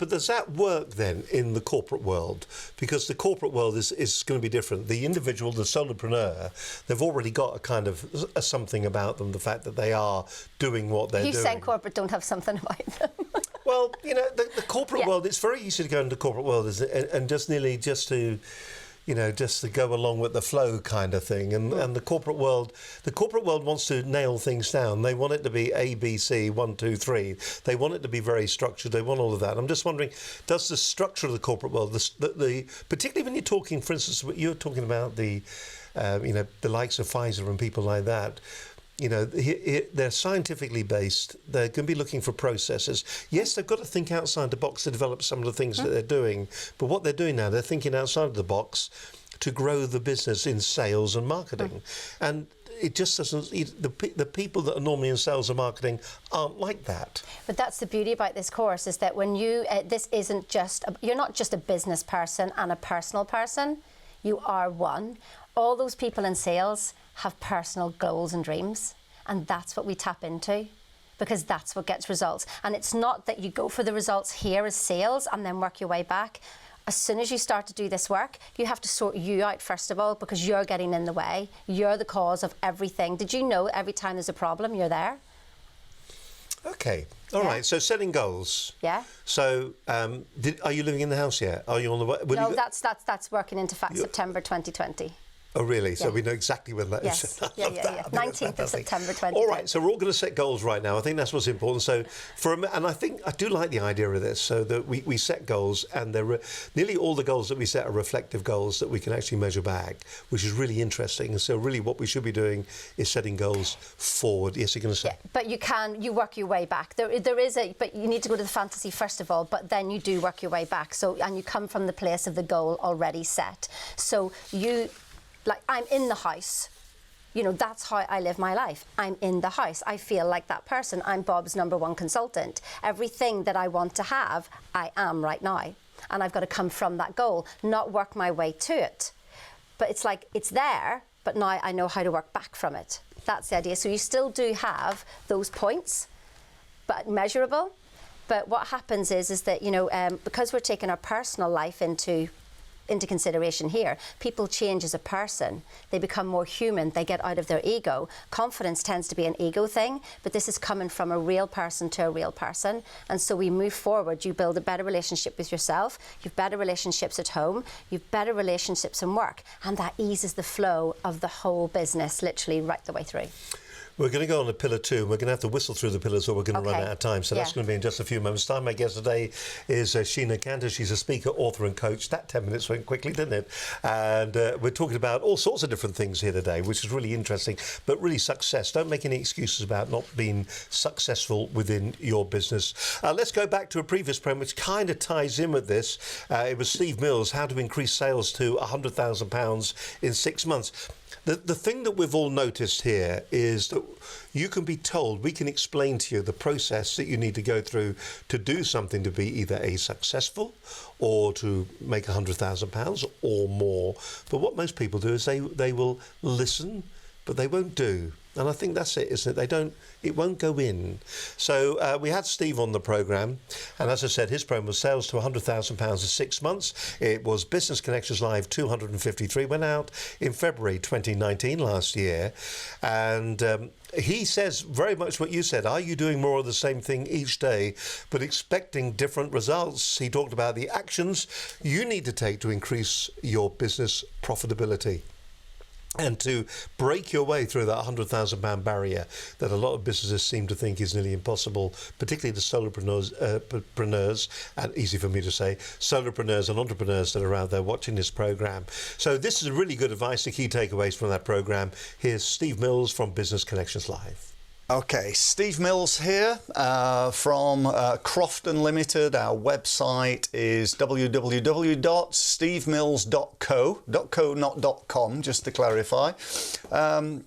does that work then in the corporate world? Because the corporate world is going to be different. The individual, the solopreneur, they've already got a kind of something about them, the fact that they are doing what they're doing. You saying corporate don't have something about them? Well, you know, the corporate world, it's very easy to go into the corporate world and just to go along with the flow kind of thing. And the corporate world wants to nail things down. They want it to be A, B, C, 1, 2, 3. They want it to be very structured. They want all of that. I'm just wondering, does the structure of the corporate world, particularly when you're talking, for instance, you're talking about the likes of Pfizer and people like that, you know, they're scientifically based. They're going to be looking for processes. Yes, they've got to think outside the box to develop some of the things that they're doing. But what they're doing now, they're thinking outside of the box to grow the business in sales and marketing. And it just doesn't... The people that are normally in sales and marketing aren't like that. But that's the beauty about this course, is that when you... this isn't just... you're not just a business person and a personal person. You are one. All those people in sales have personal goals and dreams, and that's what we tap into, because that's what gets results. And it's not that you go for the results here as sales and then work your way back. As soon as you start to do this work, you have to sort you out first of all, because you're getting in the way. You're the cause of everything. Did you know every time there's a problem, you're there? Okay. All right. So setting goals. Yeah. So are you living in the house yet? Are you on the way? No, that's working into fact September 2020. Oh, really? So Yeah. we know exactly when that Yes. is. I Yeah, love yeah, that. yeah. I think that's 19th of fantastic. September 2020. All right, so we're all going to set goals right now. I think that's what's important. So, and I think I do like the idea of this, so that we set goals, and nearly all the goals that we set are reflective goals that we can actually measure back, which is really interesting. And so, really, what we should be doing is setting goals forward. Yes, you're going to say. Yeah, but you work your way back. There is but you need to go to the fantasy first of all, but then you do work your way back. So, and you come from the place of the goal already set. So I'm in the house. You know, that's how I live my life. I'm in the house. I feel like that person. I'm Bob's #1 consultant. Everything that I want to have, I am right now. And I've got to come from that goal, not work my way to it. But it's like, it's there, but now I know how to work back from it. That's the idea. So you still do have those points, but measurable. But what happens is that, you know, because we're taking our personal life into consideration here, people change as a person. They become more human. They get out of their ego. Confidence tends to be an ego thing, but this is coming from a real person to a real person. And so we move forward. You build a better relationship with yourself. You've better relationships at home. You've better relationships in work. And that eases the flow of the whole business, literally right the way through. We're going to go on to pillar 2, and we're going to have to whistle through the pillars or we're going to run out of time. So that's going to be in just a few moments' time. My guest today is Sheena Cantor. She's a speaker, author and coach. That 10 minutes went quickly, didn't it? And we're talking about all sorts of different things here today, which is really interesting, but really success. Don't make any excuses about not being successful within your business. Let's go back to a previous program, which kind of ties in with this. It was Steve Mills, how to increase sales to £100,000 in 6 months. The thing that we've all noticed here is that you can be told, we can explain to you the process that you need to go through to do something to be either a successful or to make £100,000 or more. But what most people do is they will listen, but they won't do. And I think that's it, isn't it? It won't go in. So we had Steve on the programme, and as I said, his programme was Sales to £100,000 in 6 months. It was Business Connections Live 253, went out in February 2019 last year. And he says very much what you said. Are you doing more of the same thing each day, but expecting different results? He talked about the actions you need to take to increase your business profitability and to break your way through that £100,000 barrier that a lot of businesses seem to think is nearly impossible, particularly the solopreneurs, and easy for me to say, solopreneurs and entrepreneurs that are out there watching this programme. So this is really good advice, the key takeaways from that programme. Here's Steve Mills from Business Connections Live. Okay, Steve Mills here from Crofton Limited. Our website is www.stevemills.co, not .com, just to clarify.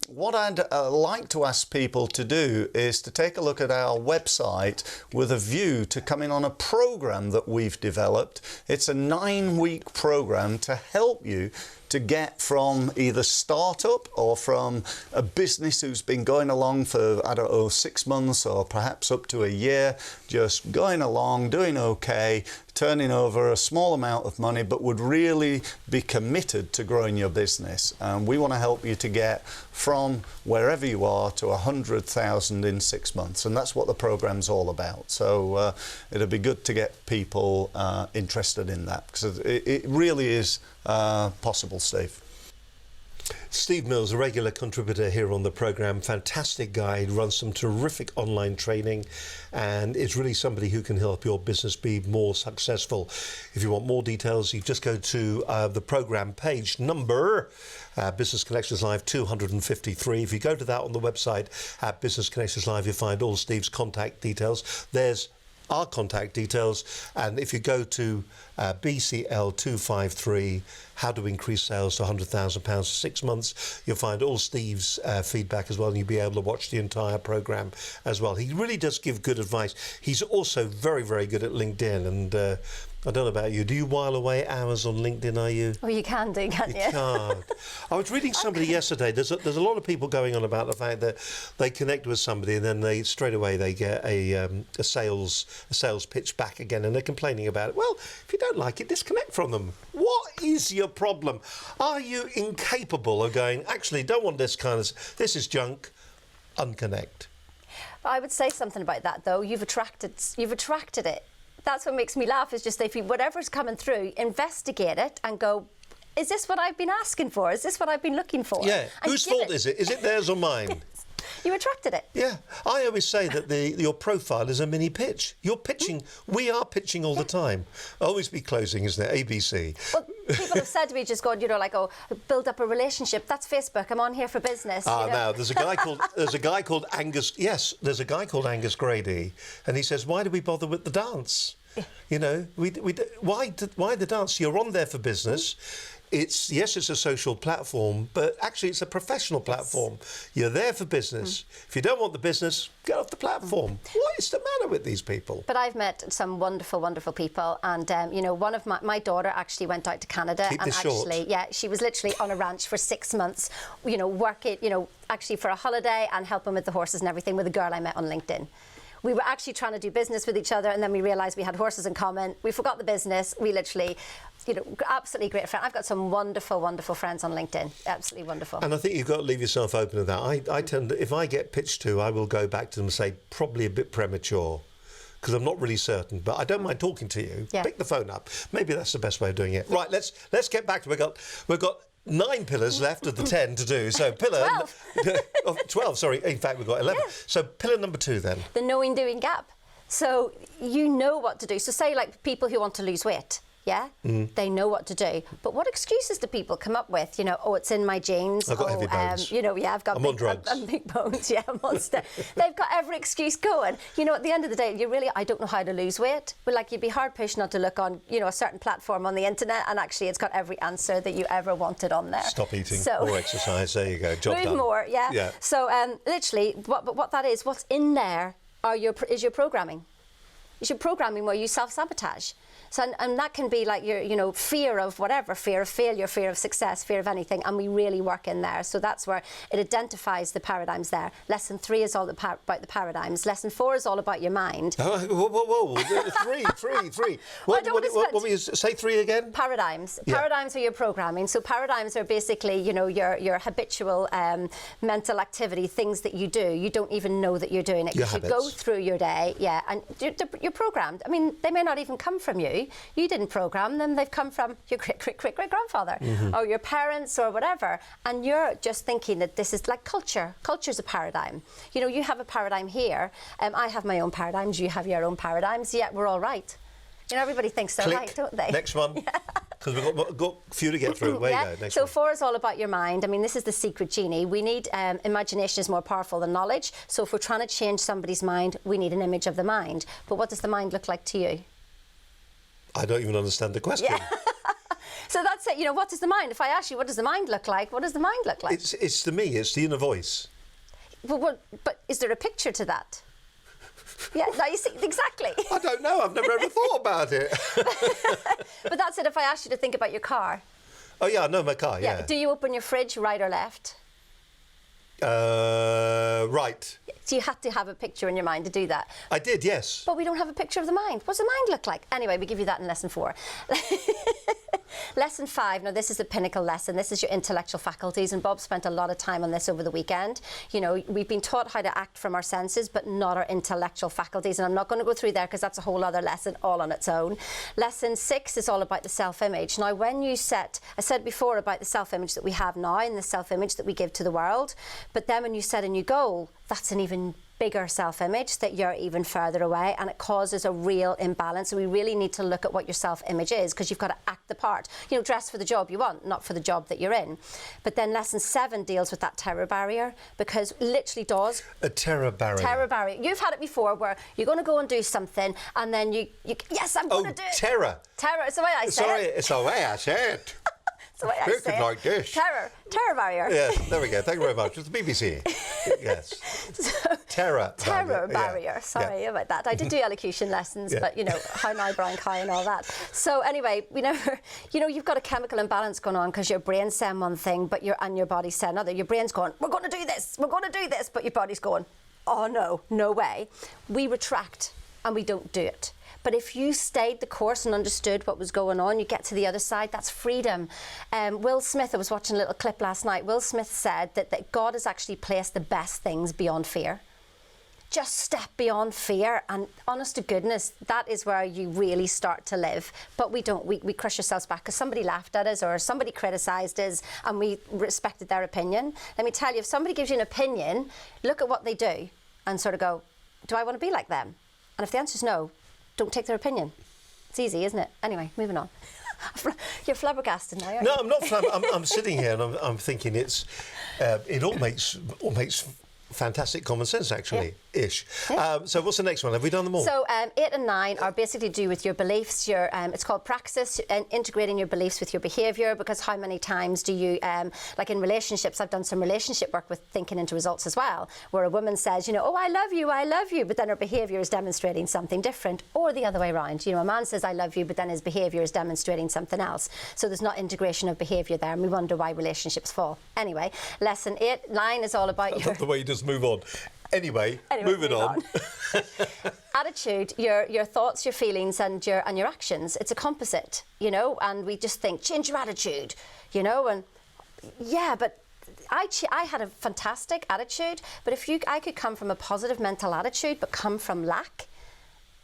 What I'd like to ask people to do is to take a look at our website with a view to coming on a program that we've developed. It's a 9-week program to help you to get from either startup or from a business who's been going along for, 6 months or perhaps up to a year, just going along, doing okay, turning over a small amount of money, but would really be committed to growing your business. And we want to help you to get from wherever you are to 100,000 in 6 months. And that's what the program's all about. So it'll be good to get people interested in that, because it really is possible, Steve. Steve Mills, a regular contributor here on the programme, fantastic guy, runs some terrific online training, and is really somebody who can help your business be more successful. If you want more details, you just go to the programme page number, Business Connections Live 253. If you go to that on the website at Business Connections Live, you'll find all Steve's contact details. There's our contact details, and if you go to BCL285, how to increase sales to £100,000 in 6 months, you'll find all Steve's feedback as well, and you'll be able to watch the entire programme as well. He really does give good advice. He's also very, very good at LinkedIn, and I don't know about you. Do you while away hours on LinkedIn, are you? Oh, you can do, can't you? You can't. I was reading somebody yesterday. There's a lot of people going on about the fact that they connect with somebody and then they straight away they get a sales pitch back again, and they're complaining about it. Well, if you don't like it, disconnect from them. What is your problem? Are you incapable of going, actually, don't want this this is junk, unconnect? I would say something about that, though. You've attracted it. That's what makes me laugh, is just if you, whatever's coming through, investigate it and go, is this what I've been asking for? Is this what I've been looking for? Yeah. And Whose give fault is it? Is it theirs or mine? You attracted it. Yeah, I always say that your profile is a mini pitch. You're pitching. We are pitching all the time. Always be closing, isn't it? ABC. Well, people have said to me, just going, like, oh, build up a relationship. That's Facebook. I'm on here for business. Now there's a guy called Angus. Yes, there's a guy called Angus Grady, and he says, why do we bother with the dance? Why the dance? You're on there for business. It's a social platform, but actually it's a professional platform. You're there for business. If you don't want the business, get off the platform. What is the matter with these people? But I've met some wonderful, wonderful people, and one of my daughter actually went out to Canada, Keep and this short. she was literally on a ranch for 6 months, working, actually for a holiday and helping with the horses and everything with a girl I met on LinkedIn. We were actually trying to do business with each other, and then we realised we had horses in common. We forgot the business. We literally, absolutely great friend. I've got some wonderful, wonderful friends on LinkedIn. Absolutely wonderful. And I think you've got to leave yourself open to that. I tend to, if I get pitched to, I will go back to them and say, probably a bit premature, because I'm not really certain. But I don't mind talking to you. Yeah. Pick the phone up. Maybe that's the best way of doing it. Right, let's get back to we've got 9 pillars left of the 10 to do. So pillar 12, sorry. In fact, we've got 11. Yeah. So pillar number 2 then. The knowing doing gap. So you know what to do. So say like people who want to lose weight. Yeah, they know what to do. But what excuses do people come up with? It's in my genes. I've got heavy bones. I've got I'm on drugs. I'm big bones. Yeah, I'm on They've got every excuse going. At the end of the day, I don't know how to lose weight. But you'd be hard pushed not to look on, a certain platform on the internet, and actually, it's got every answer that you ever wanted on there. Stop eating, more exercise. There you go. Job move done. more. Yeah. So literally, what that is, what's in there is your programming. It's your programming where you self-sabotage. So, and that can be like your, fear of whatever, fear of failure, fear of success, fear of anything, and we really work in there. So that's where it identifies the paradigms there. Lesson 3 is all about the paradigms. Lesson 4 is all about your mind. Whoa. 3. What were you say 3 again? Paradigms. Yeah. Paradigms are your programming. So paradigms are basically, your habitual mental activity, things that you do. You don't even know that you're doing it. Your You habits. go through your day, and you're programmed. I mean, they may not even come from you. You didn't program them. They've come from your great-great-great-grandfather or your parents or whatever. And you're just thinking that this is like culture. Culture's a paradigm. You have a paradigm here. I have my own paradigms. You have your own paradigms. Yet we're all right. Everybody thinks they're Click. right, don't they? Next one. Because we've got a few to get through. Where you go? Next so one. 4 is all about your mind. I mean, this is the secret genie. We need imagination is more powerful than knowledge. So if we're trying to change somebody's mind, we need an image of the mind. But what does the mind look like to you? I don't even understand the question. Yeah. So that's it. What does the mind? If I ask you, what does the mind look like? What does the mind look like? It's to me. It's the inner voice. But is there a picture to that? Yeah, no, you see, exactly. I don't know. I've never ever thought about it. But that's it. If I ask you to think about your car. Oh yeah, I know my car. Yeah. Do you open your fridge right or left? Right. So you had to have a picture in your mind to do that. I did, yes. But we don't have a picture of the mind. What does the mind look like? Anyway, we give you that in lesson 4. Lesson 5, now this is the pinnacle lesson. This is your intellectual faculties, and Bob spent a lot of time on this over the weekend. We've been taught how to act from our senses, but not our intellectual faculties, and I'm not going to go through there because that's a whole other lesson all on its own. Lesson 6 is all about the self-image. Now, when you I said before about the self-image that we have now and the self-image that we give to the world, but then when you set a new goal, that's an even bigger self-image, that you're even further away, and it causes a real imbalance. So we really need to look at what your self-image is, because you've got to act the part. Dress for the job you want, not for the job that you're in. But then lesson 7 deals with that terror barrier, because literally does. A terror barrier. Terror barrier. You've had it before where you're going to go and do something, and then yes, I'm going to do it. Terror. Terror. It's the way I say it. Sorry, it's the way I say it. It's the way I say it. like this. Terror barrier. Yes, there we go. Thank you very much. It's the BBC. Yes. Terror barrier. Yeah. Sorry about that. I did do elocution lessons, but how now, Brian Kai and all that. So anyway, you've got a chemical imbalance going on because your brain's saying one thing, but your body's saying another. Your brain's going, we're going to do this, but your body's going, oh no way. We retract and we don't do it. But if you stayed the course and understood what was going on, you get to the other side, that's freedom. Will Smith, I was watching a little clip last night, Will Smith said that God has actually placed the best things beyond fear. just step beyond fear, and honest to goodness, that is where you really start to live. But we don't, we crush ourselves back because somebody laughed at us or somebody criticised us and we respected their opinion. Let me tell you, if somebody gives you an opinion, look at what they do and sort of go, do I want to be like them? And if the answer is no, don't take their opinion. It's easy, isn't it? Anyway, moving on. You're flabbergasted now, aren't you? No, I'm not. I'm sitting here and I'm thinking it all makes fantastic common sense, actually, ish. Yeah. So what's the next one? Have we done them all? So 8 and 9 are basically to do with your beliefs. Your it's called praxis, and integrating your beliefs with your behaviour. Because how many times do you, like in relationships, I've done some relationship work with thinking into results as well, where a woman says, you know, oh, I love you, but then her behaviour is demonstrating something different, or the other way around. You know, a man says I love you, but then his behaviour is demonstrating something else. So there's not integration of behaviour there, and we wonder why relationships fall. Anyway, lesson 8, 9 is all about your... the way you just move on. Anyway, moving on. Attitude, your thoughts, your feelings, and your actions. It's a composite, you know. And we just think, change your attitude, you know. And yeah, but I had a fantastic attitude. But if I could come from a positive mental attitude, but come from lack,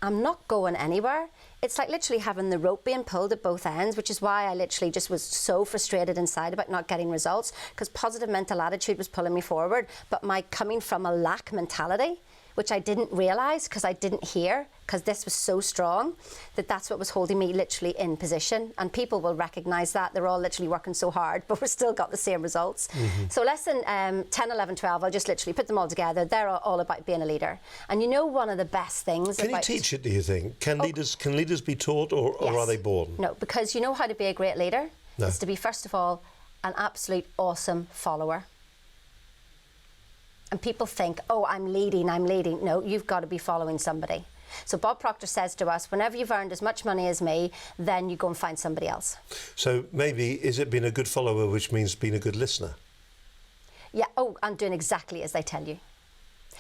I'm not going anywhere. It's like literally having the rope being pulled at both ends, which is why I literally just was so frustrated inside about not getting results, because positive mental attitude was pulling me forward, but my coming from a lack mentality, which I didn't realise because I didn't hear, because this was so strong, that's what was holding me literally in position. And people will recognise that. They're all literally working so hard, but we've still got the same results. Mm-hmm. So lesson 10, 11, 12, I'll just literally put them all together. They're all about being a leader. And you know, one of the best things Can you teach it, do you think? Can leaders be taught, or Yes. are they born? No, because you know how to be a great leader? No. Is to be, first of all, an absolute awesome follower. And people think, oh, I'm leading. No, you've got to be following somebody. So Bob Proctor says to us, whenever you've earned as much money as me, then you go and find somebody else. So maybe, is it being a good follower, which means being a good listener? Yeah, oh, and doing exactly as they tell you.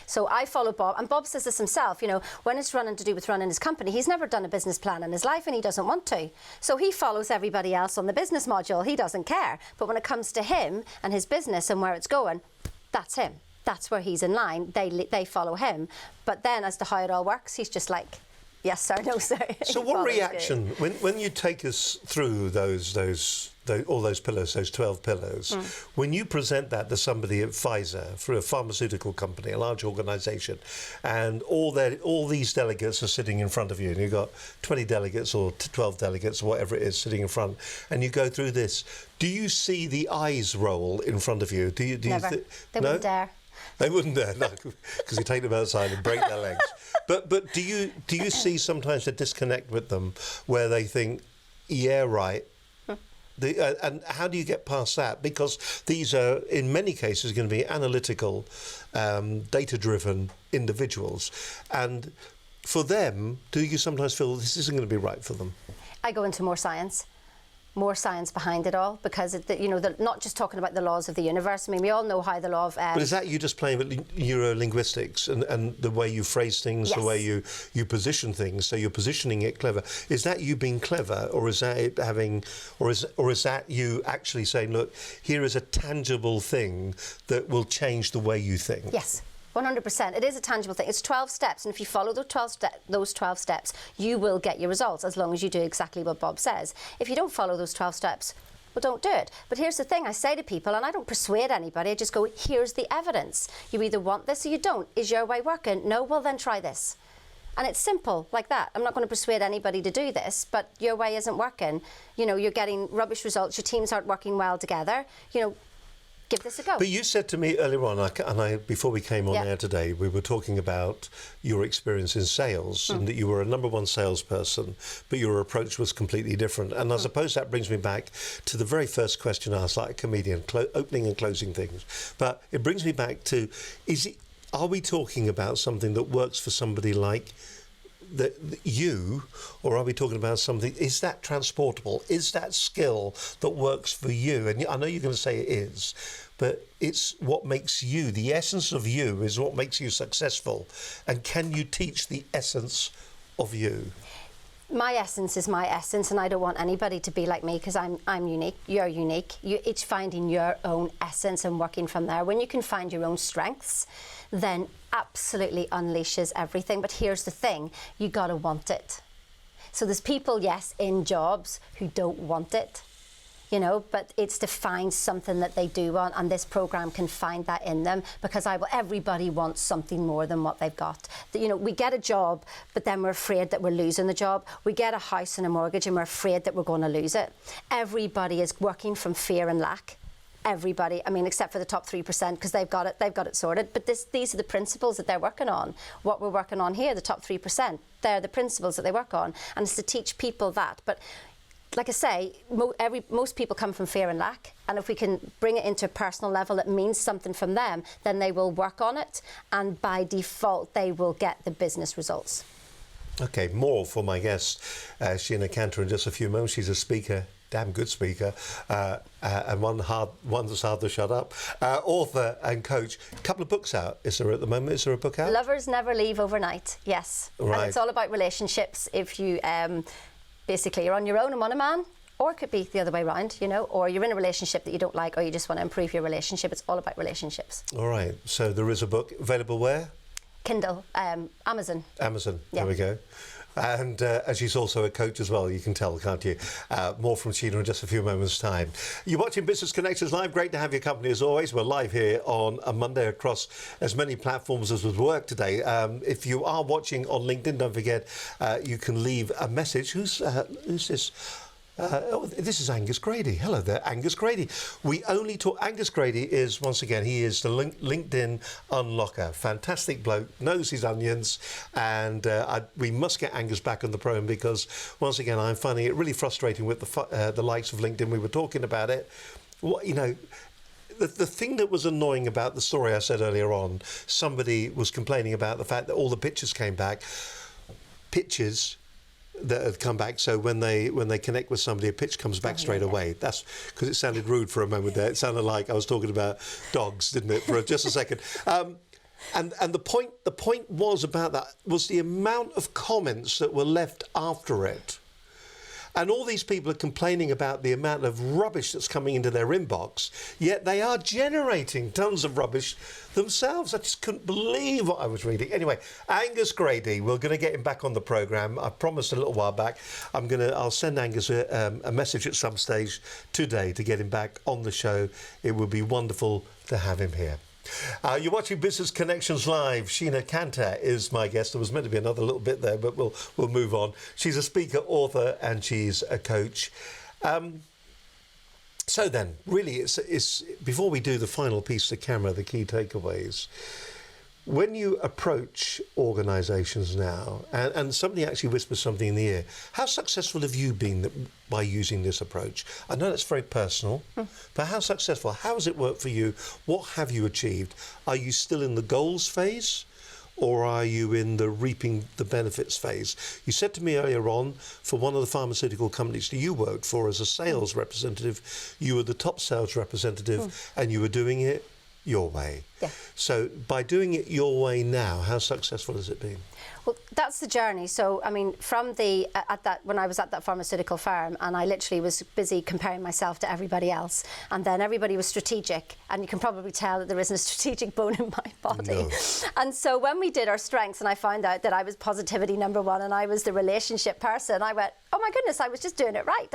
So I follow Bob, and Bob says this himself, you know, when it's running to do with running his company, he's never done a business plan in his life and he doesn't want to. So he follows everybody else on the business module. He doesn't care. But when it comes to him and his business and where it's going, that's him. That's where he's in line. They follow him. But then as to how it all works, he's just like, yes, sir, no, sir. So what reaction, when you take us through all those pillars, those 12 pillars, when you present that to somebody at Pfizer, for a pharmaceutical company, a large organisation, and all these delegates are sitting in front of you, and you've got 20 delegates or 12 delegates or whatever it is sitting in front, and you go through this, do you see the eyes roll in front of you? Never. They wouldn't dare. They wouldn't dare, no, because you take them outside and break their legs. But do you see sometimes a disconnect with them where they think, yeah, right? And how do you get past that? Because these are, in many cases, going to be analytical, data-driven individuals. And for them, do you sometimes feel this isn't going to be right for them? I go into more science behind it all, because they're not just talking about the laws of the universe. I mean, we all know how the law of... But is that you just playing with neuro-linguistics and the way you phrase things, Yes. the way you position things, so you're positioning it clever? Is that you being clever, or is that it having, or is that you actually saying, look, here is a tangible thing that will change the way you think? Yes. 100%. It is a tangible thing. It's 12 steps, and if you follow those 12 steps, you will get your results, as long as you do exactly what Bob says. If you don't follow those 12 steps, well, don't do it. But here's the thing I say to people, and I don't persuade anybody, I just go, here's the evidence. You either want this or you don't. Is your way working? No? Well, then try this. And it's simple like that. I'm not going to persuade anybody to do this, but your way isn't working. You know, you're getting rubbish results, your teams aren't working well together. You know, give this a go. But you said to me earlier on, before we came on air today, we were talking about your experience in sales and that you were a number one salesperson, but your approach was completely different. And I suppose that brings me back to the very first question I asked, like a comedian, opening and closing things. But it brings me back to, are we talking about something that works for somebody like you, or are we talking about something, is that transportable? Is that skill that works for you? And I know you're going to say it is, but it's what makes you, the essence of you is what makes you successful. And can you teach the essence of you? my essence is my essence, and I don't want anybody to be like me, because I'm unique, you're unique. It's finding your own essence and working from there. When you can find your own strengths, then absolutely unleashes everything. But here's the thing, you gotta want it. So there's people, yes, in jobs who don't want it, you know, but it's to find something that they do want, and this program can find that in them, because everybody wants something more than what they've got. You know, we get a job, but then we're afraid that we're losing the job. We get a house and a mortgage, and we're afraid that we're going to lose it. Everybody is working from fear and lack. Everybody, I mean, except for the top 3%, because they've got it sorted. But these are the principles that they're working on. What we're working on here, the top 3%, they're the principles that they work on, and it's to teach people that. But like I say, most people come from fear and lack, and if we can bring it into a personal level that means something from them, then they will work on it, and by default they will get the business results. Okay, more for my guest, Sheena Cantor, in just a few moments. She's a speaker, damn good speaker, and one that's hard to shut up. Author and coach. A couple of books out. Is there at the moment? Is there a book out? Lovers Never Leave Overnight. Yes, right. And it's all about relationships. If you basically you're on your own and want a man, or it could be the other way around, you know, or you're in a relationship that you don't like, or you just want to improve your relationship. It's all about relationships. All right. So there is a book available where? Kindle, Amazon. Amazon. Yeah. There we go. And she's also a coach as well, you can tell, can't you? More from Sheena in just a few moments' time. You're watching Business Connections Live. Great to have your company as always. We're live here on a Monday across as many platforms as would work today. If you are watching on LinkedIn, don't forget you can leave a message. Who's this? This is Angus Grady. Hello there, Angus Grady. We only talk. Angus Grady is, once again, he is the LinkedIn unlocker. Fantastic bloke, knows his onions, and we must get Angus back on the program, because once again, I'm finding it really frustrating with the likes of LinkedIn. We were talking about it. You know, the thing that was annoying about the story I said earlier on, somebody was complaining about the fact that all the pictures came back. Pictures that have come back, so when they connect with somebody, a pitch comes back straight away. That's because it sounded rude for a moment there. It sounded like I was talking about dogs, didn't it, for just a second. And the point was about that was the amount of comments that were left after it. And all these people are complaining about the amount of rubbish that's coming into their inbox, yet they are generating tons of rubbish themselves. I just couldn't believe what I was reading. Anyway, Angus Grady, we're going to get him back on the programme. I promised a little while back. I'll send Angus a message at some stage today to get him back on the show. It would be wonderful to have him here. You're watching Business Connections Live. Sheena Cantor is my guest. There was meant to be another little bit there, but we'll move on. She's a speaker, author, and she's a coach. So then, really, it's before we do the final piece to camera, the key takeaways. When you approach organisations now, and somebody actually whispers something in the ear, how successful have you been by using this approach? I know that's very personal, but how successful? How has it worked for you? What have you achieved? Are you still in the goals phase, or are you in the reaping the benefits phase? You said to me earlier on, for one of the pharmaceutical companies that you worked for as a sales representative, you were the top sales representative, and you were doing it your way. Yeah. So by doing it your way now, how successful has it been? Well, that's the journey. So, I mean, from when I was at that pharmaceutical firm, and I literally was busy comparing myself to everybody else, and then everybody was strategic, and you can probably tell that there isn't a strategic bone in my body. No. And so when we did our strengths, and I found out that I was positivity #1, and I was the relationship person, I went, oh my goodness, I was just doing it right.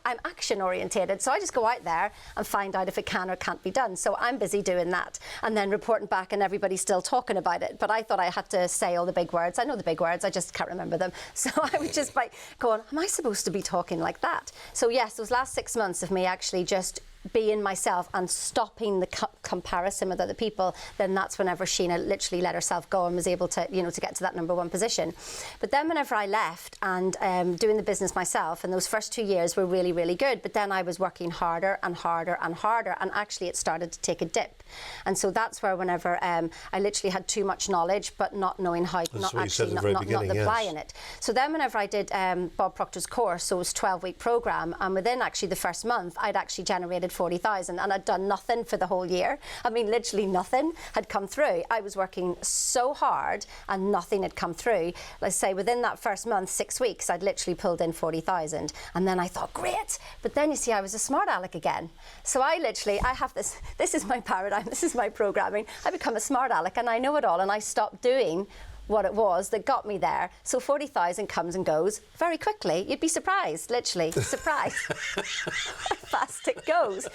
I'm action orientated, so I just go out there and find out if it can or can't be done. So I'm busy doing that, and then reporting back, and everybody's still talking about it. But I thought I had to say all the big words. I know the big words, I just can't remember them. So I was just like going, am I supposed to be talking like that? So yes, those last 6 months of me actually just being myself and stopping the comparison with other people, then that's whenever Sheena literally let herself go and was able to, you know, to get to that #1 position. But then whenever I left and doing the business myself, and those first 2 years were really, really good, but then I was working harder and harder and harder, and actually it started to take a dip. And so that's where whenever I literally had too much knowledge, but not knowing how, not applying it. So then whenever I did Bob Proctor's course, so it was a 12-week program, and within actually the first month, I'd actually generated 40,000, and I'd done nothing for the whole year. I mean, literally nothing had come through. I was working so hard and nothing had come through. Let's say within that first month, 6 weeks, I'd literally pulled in 40,000. And then I thought, great. But then you see, I was a smart aleck again. So I have this is my paradigm, this is my programming. I become a smart aleck and I know it all, and I stopped doing what it was that got me there. So 40,000 comes and goes very quickly. You'd be surprised, literally, surprised how fast it goes.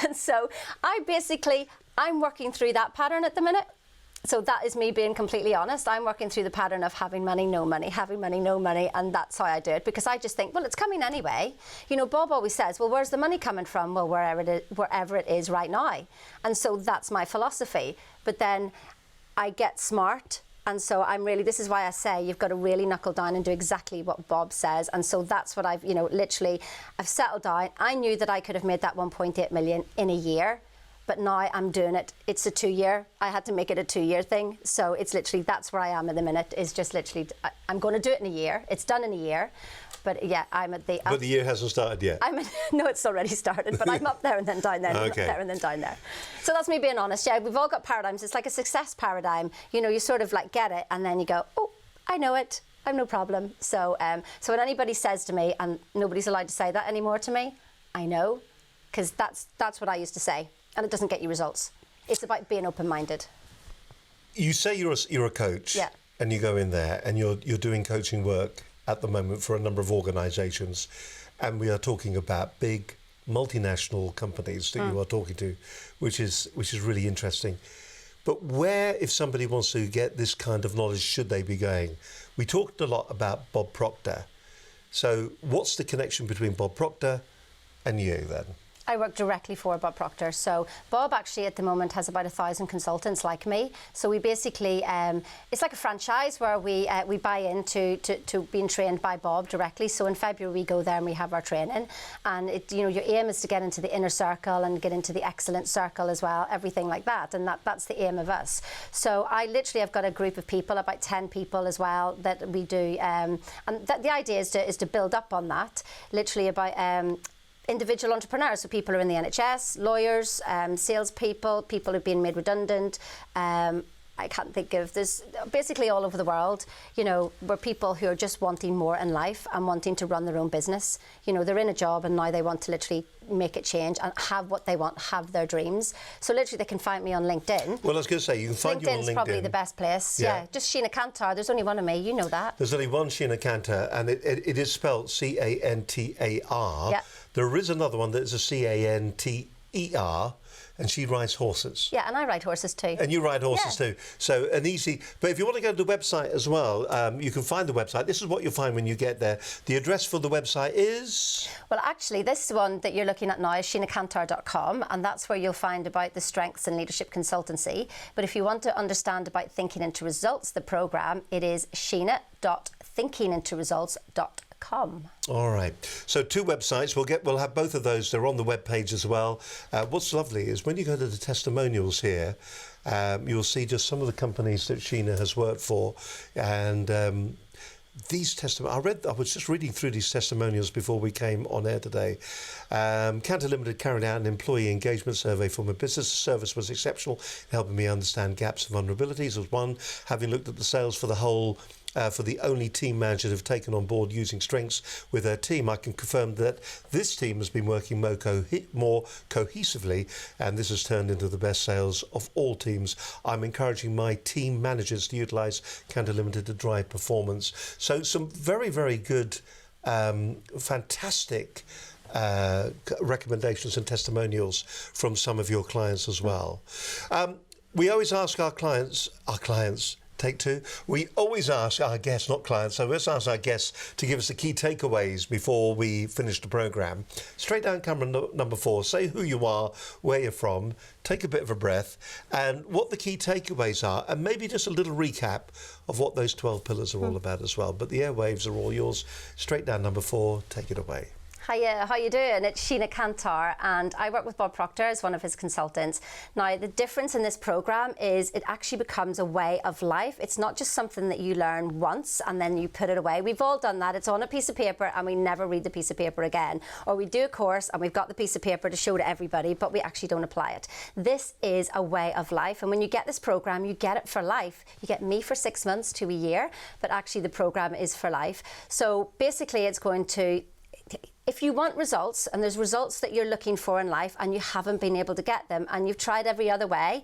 And so I'm working through that pattern at the minute. So that is me being completely honest. I'm working through the pattern of having money, no money, having money, no money, and that's how I do it, because I just think, well, it's coming anyway. You know, Bob always says, well, where's the money coming from? Well, wherever it is right now. And so that's my philosophy. But then I get smart. And so this is why I say you've got to really knuckle down and do exactly what Bob says. And so that's what I've settled down. I knew that I could have made that 1.8 million in a year, but now I'm doing it. It's a 2-year. I had to make it a 2-year thing. So it's literally, that's where I am at the minute, is just literally, I'm going to do it in a year. It's done in a year. But yeah, I'm at the... But the year hasn't started yet. No, it's already started, but I'm up there and then down there, and okay. up there and then down there. So that's me being honest. Yeah, we've all got paradigms. It's like a success paradigm. You know, you sort of like get it, and then you go, oh, I know it. I've no problem. So, so when anybody says to me, and nobody's allowed to say that anymore to me, I know, because that's what I used to say, and it doesn't get you results. It's about being open-minded. You say you're a coach, yeah, and you go in there, and you're doing coaching work at the moment for a number of organisations, and we are talking about big multinational companies that you are talking to, which is really interesting. But where, if somebody wants to get this kind of knowledge, should they be going? We talked a lot about Bob Proctor. So what's the connection between Bob Proctor and you then? I work directly for Bob Proctor. So Bob actually at the moment has about 1,000 consultants like me. So we basically, it's like a franchise where we buy into to being trained by Bob directly. So in February we go there and we have our training. And your aim is to get into the inner circle and get into the excellence circle as well, everything like that. And that's the aim of us. So I literally have got a group of people, about 10 people as well, that we do. And the idea is to build up on that, literally about... individual entrepreneurs, so people who are in the NHS, lawyers, salespeople, people who've been made redundant. I can't think of, there's basically all over the world, where people who are just wanting more in life and wanting to run their own business. They're in a job and now they want to literally make it change and have what they want, have their dreams. So literally they can find me on LinkedIn. Well, I was going to say, you can find you on LinkedIn. LinkedIn's probably the best place. Yeah. Just Sheena Kantar. There's only one of me, you know that. There's only one Sheena Kantar, and it is spelled C-A-N-T-A-R. Yeah. There is another one that is a C-A-N-T-E-R, and she rides horses. Yeah, and I ride horses too. And you ride horses too. So but if you want to go to the website as well, you can find the website. This is what you'll find when you get there. The address for the website is? Well, actually, this one that you're looking at now is sheenakantar.com, and that's where you'll find about the Strengths and Leadership Consultancy. But if you want to understand about Thinking into Results, the programme, it is sheena.thinkingintoresults.com. All right. So 2 websites. We'll have both of those. They're on the web page as well. What's lovely is when you go to the testimonials here, you'll see just some of the companies that Sheena has worked for, and these testimonials. I was just reading through these testimonials before we came on air today. Cantor Limited carried out an employee engagement survey for my business. The service was exceptional, helping me understand gaps and vulnerabilities. Was one, having looked at the sales for the whole. For the only team manager to have taken on board using strengths with their team, I can confirm that this team has been working more cohesively, and this has turned into the best sales of all teams. I'm encouraging my team managers to utilise Cantor Limited to drive performance. So some very, very good, fantastic recommendations and testimonials from some of your clients as well. We always ask our clients, take 2. We always ask our guests, not clients, so let's ask our guests to give us the key takeaways before we finish the programme. Straight down camera number 4, say who you are, where you're from, take a bit of a breath, and what the key takeaways are, and maybe just a little recap of what those 12 pillars are all about as well. But the airwaves are all yours. Straight down number 4, take it away. Hiya, how you doing? It's Sheena Cantar, and I work with Bob Proctor as one of his consultants. Now, the difference in this program is it actually becomes a way of life. It's not just something that you learn once and then you put it away. We've all done that. It's on a piece of paper and we never read the piece of paper again. Or we do a course and we've got the piece of paper to show to everybody, but we actually don't apply it. This is a way of life, and when you get this program, you get it for life. You get me for 6 months to a year, but actually the program is for life. So basically it's going to, if you want results, and there's results that you're looking for in life and you haven't been able to get them and you've tried every other way,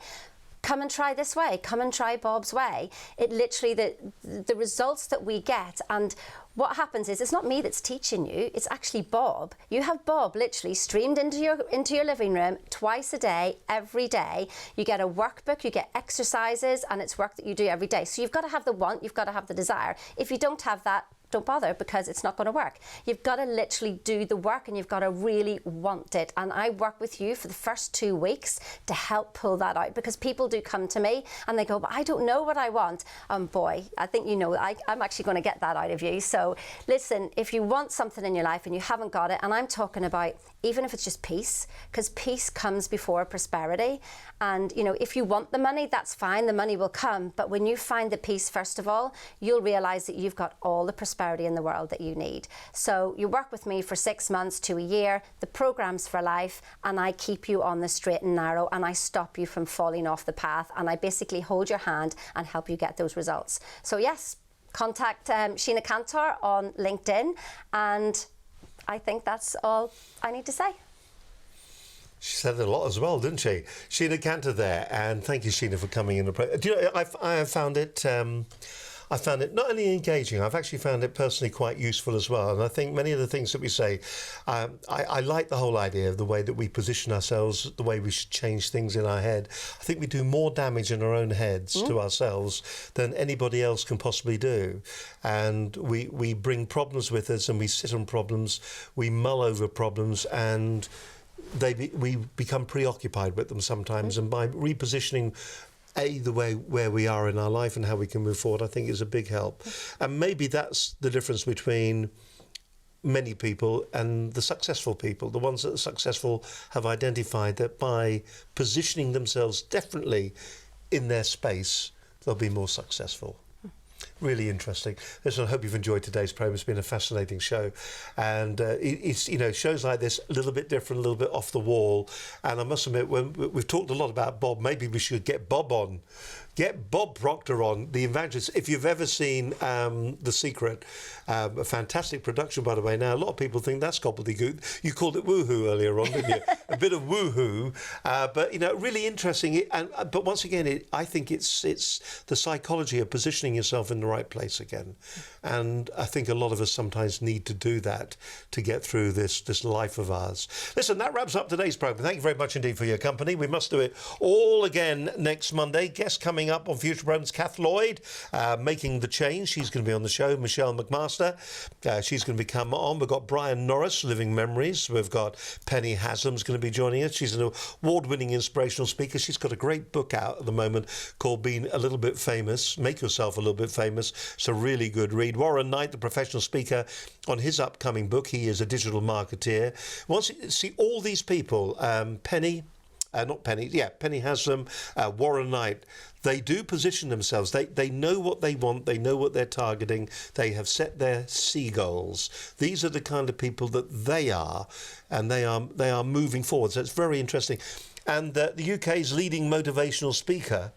come and try this way, come and try Bob's way. It literally, the results that we get, and what happens is it's not me that's teaching you, it's actually Bob. You have Bob literally streamed into your living room twice a day, every day. You get a workbook, you get exercises, and it's work that you do every day. So you've got to have the want, you've got to have the desire. If you don't have that, don't bother, because it's not going to work. You've got to literally do the work and you've got to really want it. And I work with you for the first 2 weeks to help pull that out, because people do come to me and they go, but I don't know what I want. Boy, I think you know, I'm actually going to get that out of you. So listen, if you want something in your life and you haven't got it, and I'm talking about even if it's just peace, because peace comes before prosperity. And you know, if you want the money, that's fine, the money will come. But when you find the peace, first of all, you'll realize that you've got all the prosperity in the world that you need. So you work with me for 6 months to a year, the program's for life, and I keep you on the straight and narrow, and I stop you from falling off the path, and I basically hold your hand and help you get those results. So yes, contact Sheena Cantar on LinkedIn, and I think that's all I need to say. She said a lot as well, didn't she? Sheena Cantor there, and thank you, Sheena, for coming in. Do you know, I have found it. I found it not only engaging, I've actually found it personally quite useful as well. And I think many of the things that we say, I like the whole idea of the way that we position ourselves, the way we should change things in our head. I think we do more damage in our own heads to ourselves than anybody else can possibly do. And we bring problems with us, and we sit on problems, we mull over problems, and we become preoccupied with them sometimes. And by repositioning the way where we are in our life and how we can move forward, I think is a big help. And maybe that's the difference between many people and the successful people. The ones that are successful have identified that by positioning themselves differently in their space, they'll be more successful. Really interesting. Listen, I hope you've enjoyed today's program. It's been a fascinating show, and it's, you know, shows like this a little bit different, a little bit off the wall. And I must admit, when we've talked a lot about Bob, maybe we should get Bob on. Get Bob Proctor on, the evangelist. If you've ever seen The Secret, a fantastic production, by the way. Now, a lot of people think that's gobbledygook. You called it woohoo earlier on, didn't you? A bit of woohoo, but you know, really interesting. But once again, I think it's the psychology of positioning yourself in the right place again. And I think a lot of us sometimes need to do that to get through this life of ours. Listen, that wraps up today's program. Thank you very much indeed for your company. We must do it all again next Monday. Guest coming up on future programs, Kath Lloyd, Making the Change. She's going to be on the show. Michelle McMaster, she's going to be coming on. We've got Brian Norris, Living Memories. We've got Penny Haslam's going to be joining us. She's an award-winning inspirational speaker. She's got a great book out at the moment called Being a Little Bit Famous. Make Yourself a Little Bit Famous. It's a really good read. Warren Knight, the professional speaker, on his upcoming book. He is a digital marketeer. Once you see all these people, Penny Haslam, Warren Knight, they do position themselves. They know what they want. They know what they're targeting. They have set their C goals. These are the kind of people that they are, and they are moving forward. So it's very interesting. And the UK's leading motivational speaker,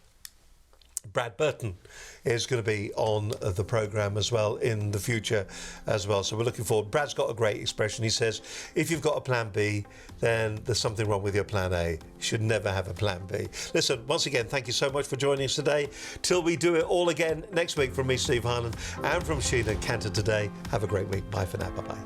Brad Burton, is going to be on the programme as well in the future as well. So we're looking forward. Brad's got a great expression. He says, if you've got a plan B, then there's something wrong with your plan A. You should never have a plan B. Listen, once again, thank you so much for joining us today. Till we do it all again next week, from me, Steve Hyland, and from Sheena Cantor today, have a great week. Bye for now. Bye-bye.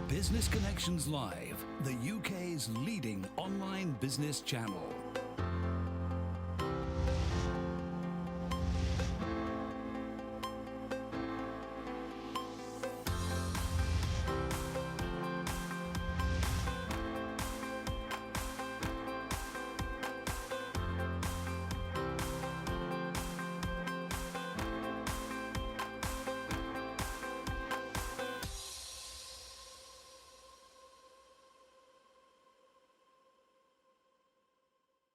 Business Connections Live, the UK's leading online business channel.